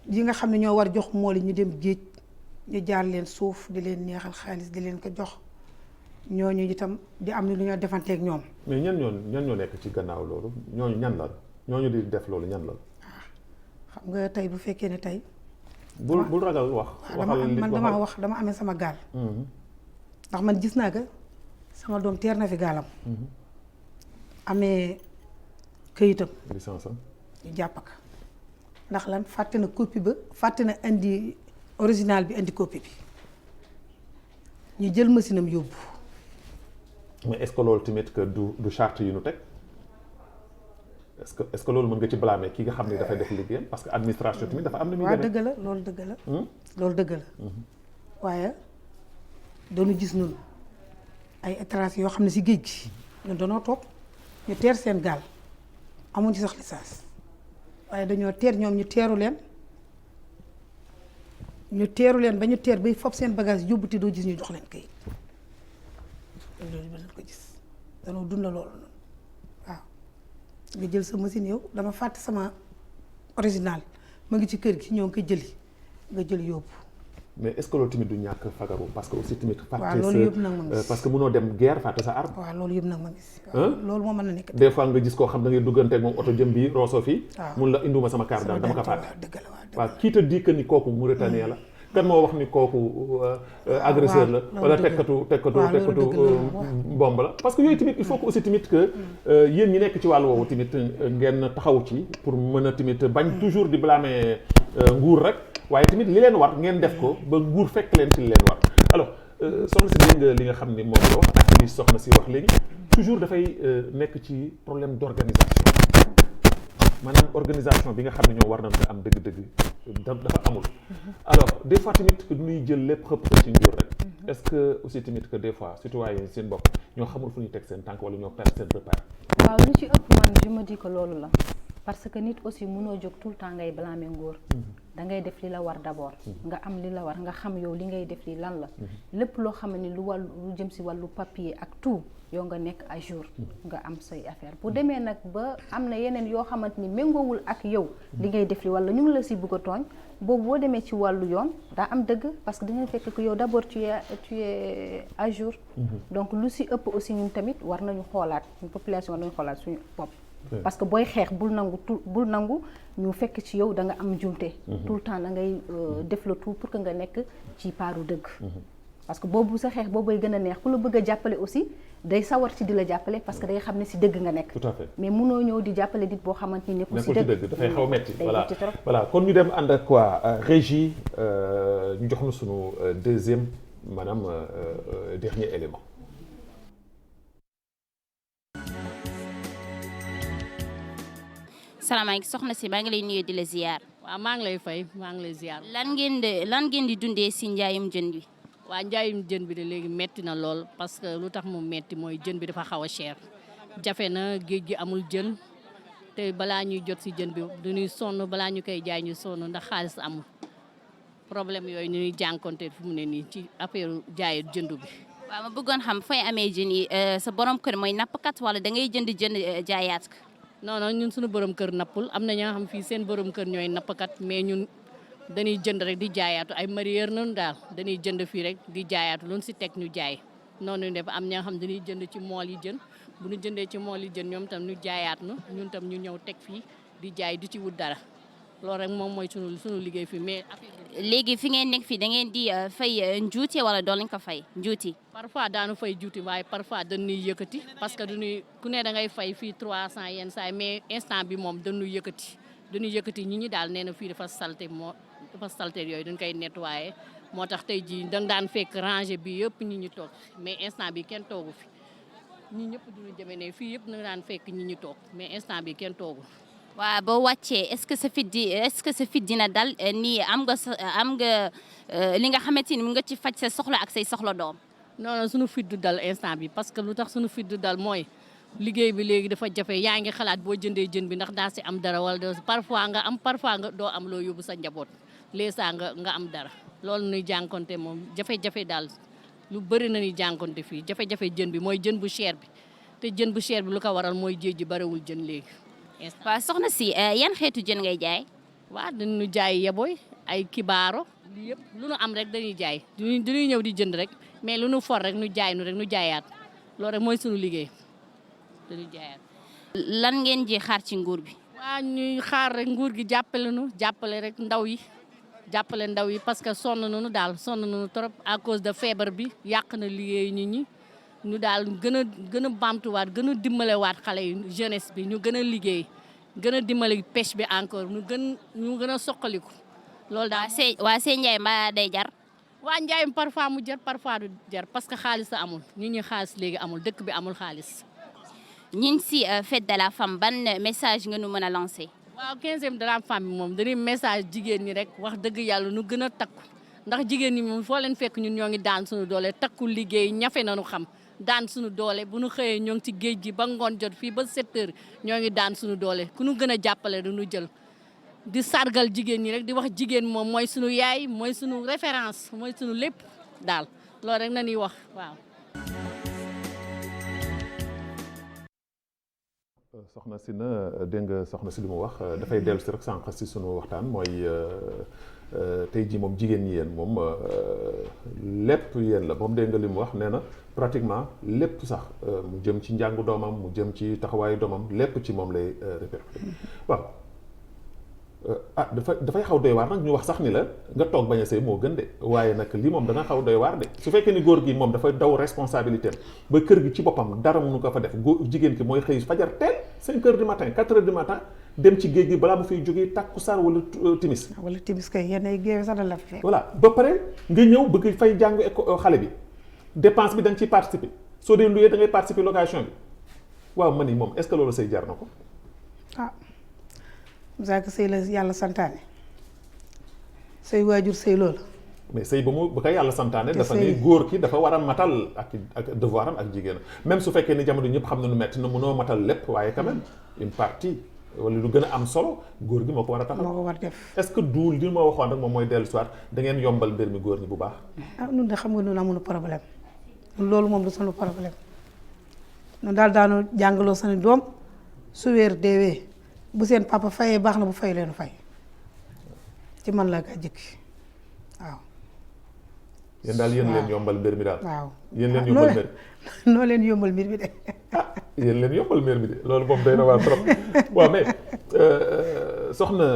yi nga xam ne ñoo war jox mool yi ñu dem géej ñu jaar leen suuf di leen neexal xaalis di leen ko jox ñooñu itam di am lu ñoo defanteeg ñoom. mais ñan ñoo nekk ci gannaaw loolu ñooñu ñan la ñooñu di def loolu ñan la. xam nga tey bu fekkee ne tey. bul ragal wax. dama amee sama gaal. ndax man gis naa ko sama doom teer na fi gaalam. amee këyitam. licence am. ñu jàpp ko ndax lan fàtte na copie ba fàtte na indi original bi indi copie bi ñu jël machine am yóbbu. mais est-ce que loolu tamit que du charte yi nu teg est-ce que loolu mën nga ci blâmer ki nga xam ne dafay def liggéeyam parce que administration tamit dafa am na muy demee. waaw dëgg la loolu dëgg la. loolu dëgg la. waaye doonu gis ñun ay étranger yoo xam ne si géej gi ñun danoo toog ñu teer seen gaal amuñ ci sax licence waaye dañoo teer ñoom ñu teeru leen ba ñu teer bay fob seen bagage yóbbu te doo gis ñu jox leen kayit loolu ba leen ko gis danoo dund loolu noonu waaw nga jël sa machine yow dama fàtte sama original ma ngi ci kër gi ñoo ngi koy jëli nga jël yóbbu. mais est-ce que loolu tamit du ñàkk fagaru parce que aussi tamit. waaw loolu yëpp nag ma gis parce que mënoo dem guerre fàtte sa arme. waaw loolu yëpp nag ma gis. loolu moo mën na nekk. des fois nga gis koo xam da ngay duggante ak moom oto jëm bi Rosso fii. waaw mun la induma sama carte dama ko fàtte. dëgg la waaw kii te di que ni kooku Mauritanien la. kan moo wax ni kooku agresseur la. wala tekkatu bomb la. parce que yooyu tamit il faut que aussi tamit que yéen ñi nekk ci wàllu woowu tamit ngeen taxaw ci pour mën a tamit bañ toujours di blâmer nguur rek. waaye tamit li leen war ngeen def ko ba nguur fekk leen ci li leen war alors soxna si dégg nga li nga xam ni moom la wax ak li soxna si wax léegi toujours dafay nekk ci problème d'organisation maanaam organisation bi nga xam ne ñoo war nañ ko am dëgg-dëgg dafa amul. alors des fois tamit que ñuy jël lépp xëpp ko ci nguur rek est-ce que aussi tamit que des fois citoyens seen bopp ñoo xamul fu ñuy teg seen tànk wala ñoo perdre seen repère. waaw lu ci ëpp man je me dis que loolu la. parce que nit aussi mënoo jóg tout le temps ngay blâmer nguur da ngay def li la war d'abord nga am li la war nga xam yow li ngay def li lan la lépp loo xam ne lu jëm si wàllu papier ak tout yow nga nekk à jour nga am say affaire bu demee nag ba am na yeneen yoo xamante ni méngoowul ak yow li ngay def li wala ñu ngi la si bëgg a tooñ boobu boo demee ci wàllu yoon daa am dëgg parce que dañuy fekk que yow d'abord tu es à jour donc lu si ëpp aussi ñun tamit war nañu xoolaat population war nañu xoolaat suñu bopp parce que booy xeex bul nangu ñu fekk ci yow da nga am njumte tout le temps da ngay def le tout pour que nga nekk ci paaru dëgg parce que boobu sa xeex boobay gën a neex ku la bëgg a jàppale aussi day sawar ci di la jàppale parce que day xam ne si dëgg nga nekk tout à fait mais mënoo ñëw di jàppale nit boo xamante ni nekkul si dëgg dafay xaw metti voilà kon ñu dem ànd ak quoi régie ñu jox na sunu deuxième maanaam dernier élément salaamaaleykum soxna si maa ngi lay nuyu di la ziar. waaw maa ngi lay fay maa ngi lay ziar. lan ngeen di dundee si njaayum jën bi. waa njaayum jën bi de léegi metti na lool parce que lu tax mu metti mooy jën bi dafa xaw a cher jafe na géej gi amul jën te balaa ñuy jot si jën bi dañuy sonn balaa ñu koy jaay ñu sonn ndax xaalis amul problème yooyu ñuy jànkonte fu mu ne nii ci affaire jaayu jëndu bi. waaw ma bëggoon xam fay amee jën yi sa borom kër mooy nappkat wala da ngay jënd jaayaat ko. non ñun suñu borom kër nappul am na ñoo xam fii seen borom kër ñooy nappkat mais ñun dañuy jënd rek di jaayaatu ay mareyeur noonu daal dañuy jënd fii rek di jaayaatu loolu si teg ñu jaay noonu ñu def am ñoo xam dañuy jënd ci mool yi jën bu ñu jëndee ci mool yi jën ñoom tam ñu jaayaat nu ñun tam ñu ñëw teg fii di jaay di ci wut dara loolu rek moom mooy sunu liggéey fii mais. léegi fi ngeen nekk fii da ngeen di fay njuuti wala doo leen ko fay njuuti. parfois daanu fay juuti waaye parfois dañuy yëkkati parce que dañuy ku ne da ngay fay fii 300 yenn saa mais instant bi moom dañuy yëkkati ñi daal nee na fii dafa salte yooyu dañ koy nettoyé moo tax tey jii da nga daan fekk rangée bi yëpp ñi toog mais instant bi kenn toogu fi ñi ñëpp duñu jëmee ne fii yëpp da nga daan fekk ñi toog mais instant bi kenn toogu. waaw boo wàccee est-ce que sa fit dina dal nii am nga li nga xamante ni mu nga ci faj sa soxla ak say soxla doom. non suñu fit du dal instant bi parce que lu tax suñu fit du dal mooy liggéey bi léegi dafa jafe yaa ngi xalaat boo jëndee jën bi ndax daa si am dara wala parfois nga am parfois nga doo am loo yóbbu sa njaboot léegi nga am dara loolu nuy jànkonte moom jafe-jafe daal lu bëri na ñuy jànkonte fii jafe-jafe jën bi mooy jën bu cher bi te jën bu cher bi lu ko waral mooy géej gi bariwul jën léegi. waaw soxna si yan xeetu jën ngay jaay. waaw dañu jaay yaboy ay kibaaro lii yëpp lu nu am rek dañuy jaay dañuy ñëw di jënd rek mais lu nu for rek nu jaay nu rek nu jaayaat loolu rek mooy sunu liggéey dañuy jaayaat. lan ngeen ji xaar ci nguur bi. waaw ñuy xaar rek nguur gi jàppale rek ndaw yi parce que sonn nañu trop à cause de feebar bi yàq na liggéey nit ñi ñu daal gën a baamtuwaat gën a dimbalewaat xale yi jeunesse bi ñu gën a liggéey gën a dimbale pêche bi encore ñu gën a soqaliku loolu daal. waa seen njaay mbaa day jar. waa njaayam parfois mu jar parfois du jar parce que xaalis amul ñi xaalis léegi amul dëkk bi amul xaalis. ñun si fête de la femme ban message nga nu mën a lancer. waaw 15e de la femme bi moom dañuy message jigéen ñi rek wax dëgg yàlla nu gën a takku ndax jigéen ñi moom foo leen fekk ñun ñoo ngi daan suñu doole takku liggéey ñafe nañu xam daan suñu doole bu ñu xëyee ñoo ngi ci géej gi ba ngoon jot fii ba 7 heures ñoo ngi daan suñu doole ku ñu gën a jàppale dañu jël di sargal jigéen ñi rek di wax jigéen moom mooy suñu yaay mooy suñu référence mooy suñu lépp daal loolu rek na ñuy wax waaw. soxna si na dégg nga soxna si li mu wax dafay dellu si rek sànq si sunu waxtaan mooy tey jii moom jigéen ñi yéen moom lépp yéen la moom dégg nga li mu wax nee na pratiquement lépp sax mu jëm ci njàngu doomam mu jëm ci taxawaayu doomam lépp ci moom lay répercuté waaw dafay xaw doy waar nag ñu wax sax ni la nga toog bañ a sëy moo gën de waaye nag lii moom dana xaw doy waar de su fekkee ni góor gi moom dafa daw responsabilité ba kër gi ci boppam dara mënu ko fa def jigéen ki mooy xëy fajar teel 5 heures du matin 4 heures du matin dem ci géej gi balaa mu fiy jógee takkusaan wala timis. wala timis kay yenn ay géewe sax da la fekk. voilà ba pare nga ñëw bëgg fay jàng xale bi dépense bi da nga ciy participer soo dee luyee da ngay participer location bi waaw man ni moom est-ce que loolu sëy jar na ko. musaaka sëy la yàlla santaane sëy waajur sëy loolu. mais sëy ba ko yàlla santaane dafa ne góor ki dafa war a matal ak devoir am ak jigéen même su fekkee ni jamono ñëpp xam na nu metti na mënoo matal lépp waaye quand même une partie wala lu gën a am solo góor gi moo ko war a taxaw. moo ko war def. est-ce que duul li ma waxoon rek moom mooy dellu soir da ngeen yombal mbir mi góor ñi bu baax. ñun de xam nga ñun amuñu problème loolu moom du sunu problème ñun daal daanu jàngaloo seen doom su weer deewee bu seen papa fayee baax na bu fay leen fay ci man la gaa jëkki waaw. yéen daal yéen leen yombal mbir mi daal. waaw yéen leen yombal mbir. noo leen yombal mbir mi de. yéen leen yombal mbir mi de loolu moom day na waar trop waaw mais soxna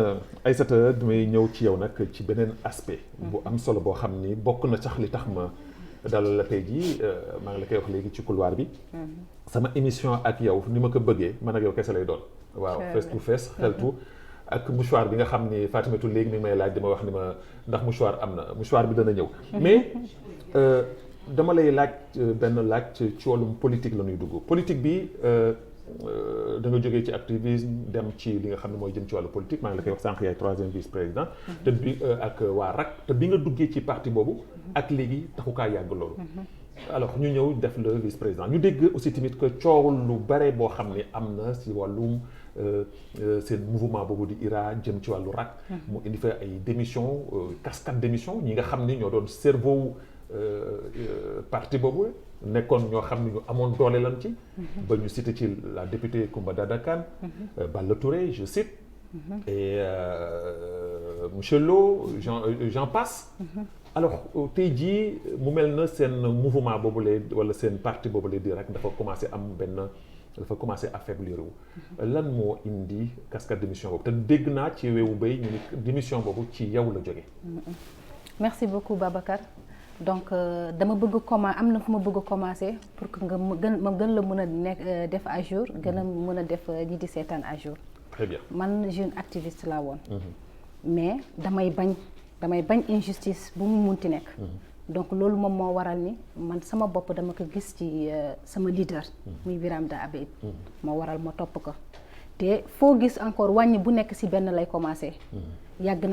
Aïssata damay ñëw ci yow nag ci beneen aspect. bu am solo boo xam ni bokk na sax li tax ma dalal la tey jii maa ngi la koy wax léegi ci couloir bi. sama émission ak yow ni ma ko bëggee man ak yow kese lay doon. waaw face to face xeltu ak mouchoir bi nga xam ni Fatimatou léegi mi ngi may laaj di ma wax ni ma ndax mouchoir am na mouchoir bi dana ñëw mais dama lay laaj benn laaj ci wàllum politique la ñuy dugg politique bi da nga jógee ci activisme dem ci li nga xam ne mooy jëm ci wàllu politique maa ngi la koy wax sànq yaay 3e vice-président te bi ak waa RAC te bi nga duggee ci parti boobu ak léegi taxukaa yàgg loolu alors ñu ñëw def le vice-président ñu dégg aussi tamit que coowul lu bare boo xam ne am na si wàllum seen mouvement boobu di IRA jëm ci wàllu RAC mu indi fa ay démission cascade démission ñi nga xam ni ñoo doon cerveau parti boobu nekkoon ñoo xam ne ñu amoon doole lan ci ba ñu cité ci la députée Koumba Dada Kane Balla Touré je cite et monsieur Lo j'en passe alors tey jii mu mel na seen mouvement boobu lay wala seen parti boobu lay di rek dafa commencé am dafa commencé affaiblir wu lan moo indi cascade démission boobu te dégg naa ci weewu béy ñu ni démission boobu ci yow la jóge merci beaucoup Babacar donc dama bëgg am na fu ma bëgg a commencer pour que nga ma gën la mën a nekk def à jour gën a mën a def ñi di seetaan à jour très bien man jeune activiste laa woon mais damay bañ injustice bu mu munti nekk donc loolu moom moo waral ni man sama bopp dama ko gis ci sama leader muy Biram Da Abeid moo waral ma topp ko te foo gis encore wàññi bu nekk ci benn lay commencer yàgg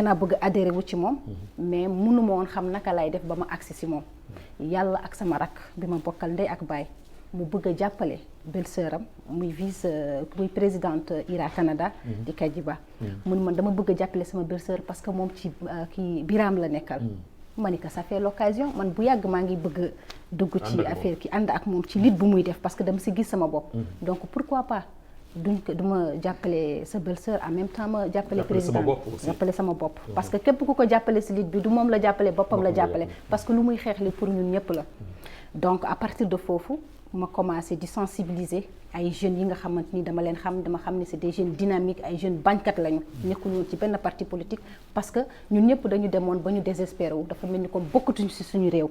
naa bëgg adhéré wu ci moom mais mënuma woon xam naka lay def ba ma agsi ci moom yàlla ak sama rakk bi ma bokkal ndey ak baay mu bëgg a jàppale belle-sœur am muy muy présidente IRA Canada di Kadjiba mun man dama bëgg a jàppale sama belle-sœur parce que moom ci kii Biram la nekkal ma ni que ça fait l'occasion man bu yàgg maa ngi bëgg dugg ci affaire ki ànd ak moom ci lit bu muy def parce que dama ci gis sama bopp donc pourquoi pas duma jàppale sa belle-sœur en même temps ma jàppale président jàppale sama bopp parce que képp ku ko jàppale ci lit bi du moom la jàppale boppam la jàppale parce que lu muy xeex li pour ñun ñëpp la donc à partir de foofu ma commencé di sensibiliser ay jeunes yi nga xamante ni dama xam ni c'est des jeunes dynamiques ay jeunes bañkat lañu nekkul woon ci benn parti politique parce que ñun ñëpp dañu demoon ba ñu désespéré wu dafa mel ni comme bokkatuñu ci suñu réew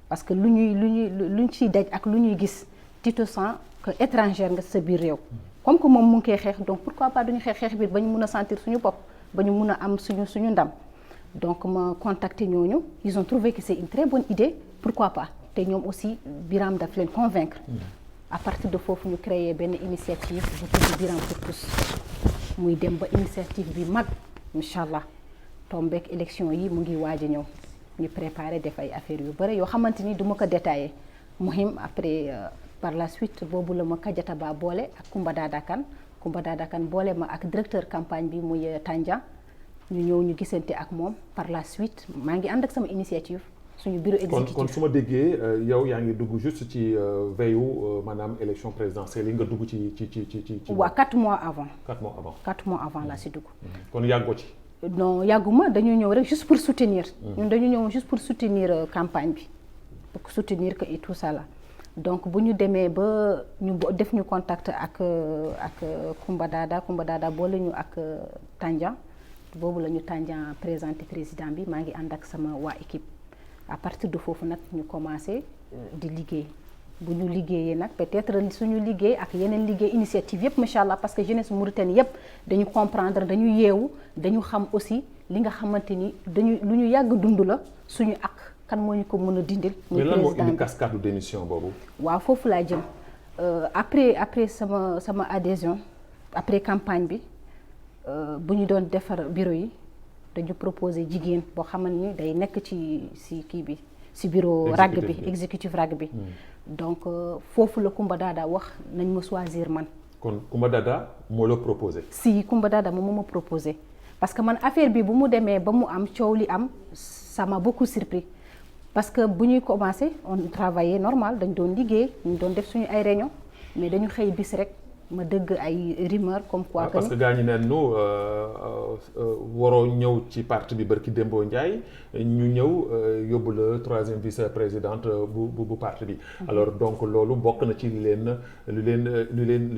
parce que luñ ciy daj ak lu ñuy gis tu te sens que étrangère nga sa biir réew comme que moom mu ngi koy xeex donc pourquoi pas duñu xeex biir ba ñu mun a sentir suñu bopp ba ñu mun a am suñu ndam donc ma contacté ñooñu ils ont trouvé que c'est une très bonne idée pourquoi pas te ñoom aussi Biram daf leen convaincre à partir de foofu ñu créer benn initiative bu tudd Biram pour tous muy dem ba initiative bi mag incha allah tombeek élection yi mu ngi waaj a ñëw ñu préparer def ay affaires yu bëri yoo xamante ni du ma ko détailler muhim après par la suite boobu la ma Kadiata Ba boole ak Koumba Dada Kane boole ma ak directeur campagne bi muy Tandia ñu ñëw ñu gisante ak moom par la suite maa ngi ànd ak sama initiative suñu bureau exécutif kon su ma déggee yow yaa ngi dugg juste ci veillu maanaam élection présidentielle yi nga dugg ci. waaw 4 mois avant. 4 mois avant laa si dugg. kon yàggoo ci. non yàgguma dañu ñëw rek juste pour soutenir. ñun dañu ñëw juste pour soutenir campagne bi pour soutenir que et tout ça là donc bu ñu demee ba ñu def ñu contact ak Koumba Dada boole ñu ak Tandian boobu la ñu Tandian présenté président bi maa ngi ànd ak sama waa équipe. à partir de foofu nag ñu commencé di liggéey bu ñu liggéeyee nag peut-être suñu liggéey ak yeneen liggéey initiative yëpp macha allah parce que jeunesse Mauritanie yëpp dañu comprendre dañu yeewu dañu xam aussi li nga xamante ni lu ñu yàgg dund la suñu ak kan moo ñu ko mën a dindil. muy président mais lan moo indi cascade d'émission boobu. waaw foofu laa jëm après sama adhésion après campagne bi bu ñu doon defar bureau yi. dañu proposé jigéen boo xamante ni day nekk ci kii bi ci bureau RAC bi exécutif RAC bi donc foofu la Koumba Dada wax nañ ma choisir man. kon Koumba Dada moo la proposé. si Koumba Dada moom moo ma proposé parce que man affaire bi bu mu demee ba mu am coow li am ça m'a beaucoup surpris parce que bu ñuy commencé on travaillait normal dañ doon liggéey ñu doon def suñu ay réunion mais dañu xëy bis rek. ma dëgg ay rumeur comme quoi parce que gaa ñi neen nu waroo ñëw ci parti bi barki Dembo Ndiaye ñu ñëw yóbbu la 3e vice-présidente bu parti bi alors donc loolu bokk na ci lu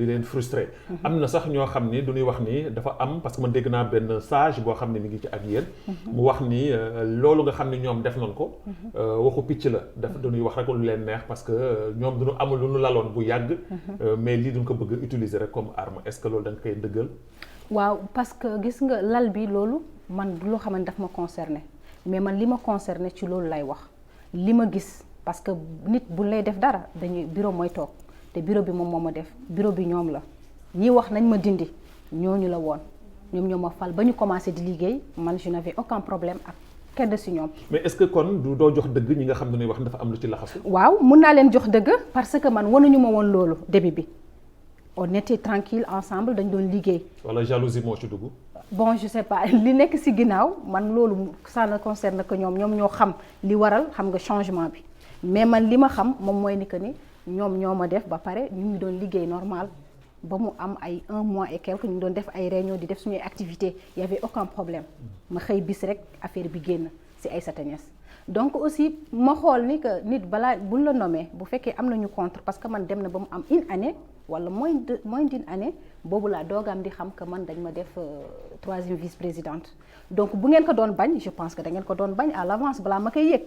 leen frustré am na sax ñoo xam ni du ñuy wax ni dafa am parce que man dégg naa benn sage boo xam ne mi ngi ci ak yéen mu wax ni loolu nga xam ne ñoom def nañ ko waxu picc la dañuy wax rek lu leen neex parce que ñoom duñu amul lu ñu laloon bu yàgg mais lii duñ ko bëgg utiliser rek comme arme est-ce que loolu da nga koy dëggal. waaw parce que gis nga lal bi loolu man loo xam ne daf ma concerné mais man li ma concerné ci loolu lay wax li ma gis parce que nit bu lay def dara dañuy bureau mooy toog te bureau bi moom moo ma def bureau bi ñoom la ñi wax nañ ma dindi ñooñu la woon ñoom ñoo ma fal ba ñu commencé di liggéey man je n'avais aucun problème ak kenn si ñoom. mais est-ce que kon du doo jox dëgg ñi nga xam ne wax dafa am lu ci laxasu. waaw mun naa leen jox dëgg parce que man wanuñu ma woon loolu début bi on était tranquille ensemble dañ doon liggéey. wala jalousie moo ci dugg. bon je sais pas li nekk ci ginnaaw man loolu ça ne concerne que ñoom ñoo xam li waral xam nga changement bi mais man li ma xam moom mooy ni que ni ñoom ñoo ma def ba pare ñu ngi doon liggéey normal ba mu am ay 1 mois et quelque ñu doon def ay réunion di def suñuy activité y avait aucun problème ma xëy bis rek affaire bi génn ci Aïssata Niass donc aussi ma xool ni que nit balaa buñ la nommé bu fekkee am nañu contre parce que man dem na ba mu am une année wala moins d'une année boobu laa doogaam di xam que man dañ ma def 3e vice-présidente donc bu ngeen ko doon bañ je pense que da ngeen ko doon bañ à l'avance balaa ma koy yëg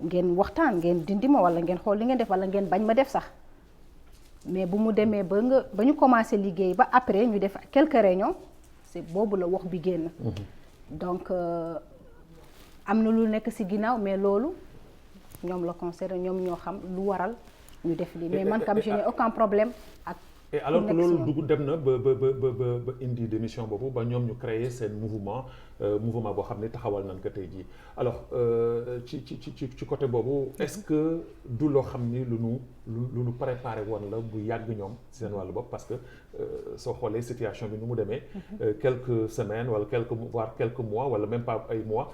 ngeen waxtaan ngeen dindi ma wala ngeen xool li ngeen def wala ngeen bañ ma def sax mais bu mu demee ba ñu commencé liggéey ba après ñu def quelques réunions c'est boobu la wax bi génn donc am na lu nekk ci ginnaaw mais loolu ñoom la concerné ñoom ñoo xam lu waral ñu def lii mais man kam je n'ai aucun problème ak. et alors que loolu dugg dem na ba indi démission boobu ba ñoom ñu créer seen mouvement boo xam ne taxawal nañ ko tey jii alors ci côté boobu est-ce que du loo xam ni lu nu préparé woon la bu yàgg ñoom ci seen wàllu bopp parce que soo xoolee situation bi nu mu demee quelques semaines wala quelques mois wala même pas ay mois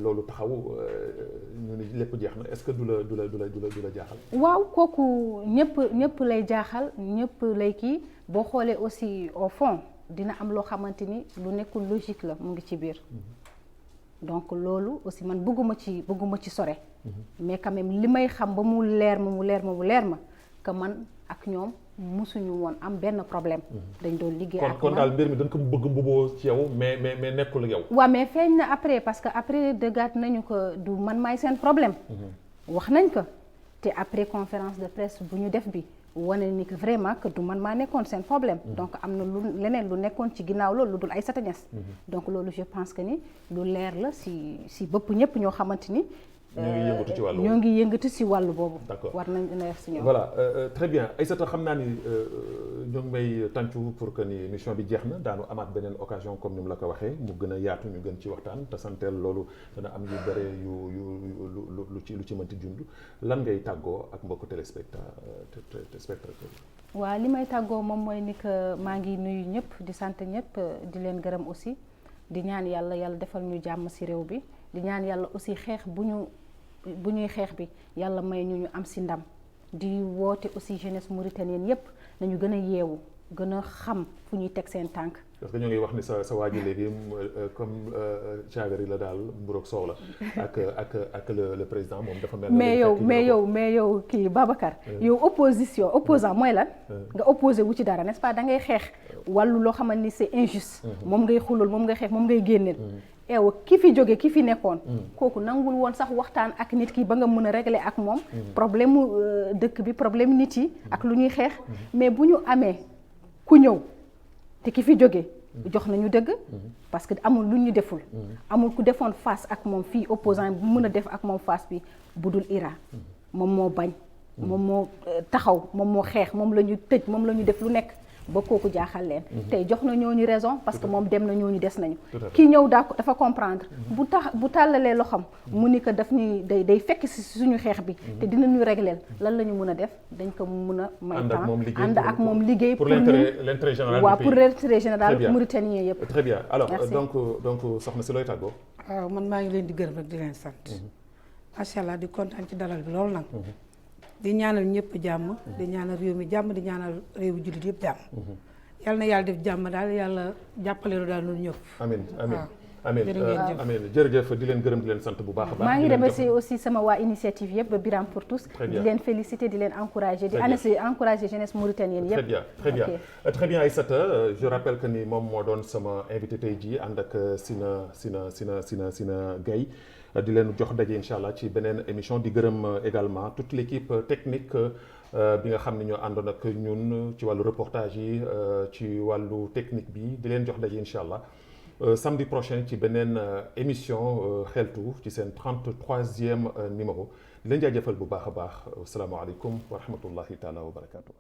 loolu taxaw ñu ni lépp jeex na est-ce que du la jaaxal. waaw kooku ñëpp lay jaaxal ñëpp lay kii boo xoolee aussi au fond dina am loo xamante ni lu nekkul logique la mu ngi ci biir donc loolu aussi man bëgguma ci sore mais quand même li may xam ba mu leer ma que man ak ñoom musuñu woon am benn problème dañ doon liggéey ak kon daal mbir mi dañ ko bëgg mbuboo ci yow mais nekkul yow. waaw mais feeñ na après parce que après dëggaat nañu ko du man maay seen problème wax nañ ko te après conférence de presse bu ñu def bi wane ni que vraiment que du man maa nekkoon seen problème donc am na leneen lu nekkoon ci ginnaaw loolu lu dul Aïssata Niass donc loolu je pense que ni lu leer la si bëpp ñëpp ñoo xamante ni ñoo ngi yëngatu ci wàllu boobu. d'accord war nañ leer ci ñoom. voilà très bien Aïssata xam naa ni ñoo ngi may tàncu pour que ni mission bi jeex na daanu amaat beneen occasion comme ni mu la ko waxee mu gën a yaatu ñu gën ci waxtaan te santeel loolu dana am yu bëre lu ci mënti jund lan ngay tàggoo ak mbokku téléspectateur. waaw li may tàggoo moom mooy ni que maa ngi nuyu ñëpp di sant ñëpp di leen gërëm aussi di ñaan yàlla defal ñu jàmm ci réew bi di ñaan yàlla aussi xeex bu ñuy xeex bi yàlla may ñu am ci ndam di woote aussi jeunesse mauritanienne yépp nañu gën a yeewu gën a xam fu ñuy teg seen tànk. parce que ñoo ngi wax ni sa waa ji léegi comme Chagari la daal mburoog soow la ak le président moom dafa mel. mais yow kii Babacar. yow opposant mooy lan. nga opposé wu ci dara n'est-ce pas da ngay xeex wàllu loo xamante ni c'est injuste. moom ngay xulul moom ngay xeex moom ngay génneel. ki fi jóge ki fi nekkoon kooku nangul woon sax waxtaan ak nit ki ba nga mën a régler ak moom problème mu dëkk bi problème nit yi ak lu ñuy xeex mais bu ñu amee ku ñëw te ki fi jóge jox nañu dëgg parce que amul lu ñu deful amul ku defoon face ak moom fii opposant bu mën a def ak moom face bi bu dul Ira moom moo bañ moom moo taxaw moom moo xeex moom la ñu tëj moom la ñu def lu nekk ba kooku jaaxal leen tey jox na ñooñu raison parce que moom dem na ñooñu des nañu kii ñëw dafa comprendre bu tàllalee loxam mu ni que daf ñuy day fekk ci suñu xeex bi te dinañu régler lan la ñu mën a def dañ ko mën a may temps ànd ak moom liggéey pour l'intérêt général waaw pour l'intérêt général mauritanien yëpp très bien alors donc soxna si looy tàggoo waaw man maa ngi leen di gërëm rek di leen sant macha allah di kontaan ci dalal bi loolu nag di ñaanal ñëpp jàmm di ñaanal réew mi jàmm di ñaanal réewu jullit yëpp jàmm yal na yàlla def jàmm daal yàlla jàppaleelu daal ñun ñëpp amiin jërëjëf di leen gërëm di leen sant bu baax a baax maa ngi remercier aussi sama waa initiative yëpp ba Biram pour tous di leen féliciter di leen encourager di encourager jeunesse mauritanienne yëpp très bien Aïssata je rappelle que ni moom moo doon sama invité tey jii ànd ak Sina Gaye di leen jox daje incha allah ci beneen émission di gërëm également toute l'équipe technique bi nga xam ne ñoo àndoon ak ñun ci wàllu reportage yi ci wàllu technique bi di leen jox daje incha allah samedi prochain ci beneen émission xeltu ci seen 33e numéro di leen jaajëfal bu baax a baax asalaamaaleykum wa rahmatullahi taala wa barakaatu.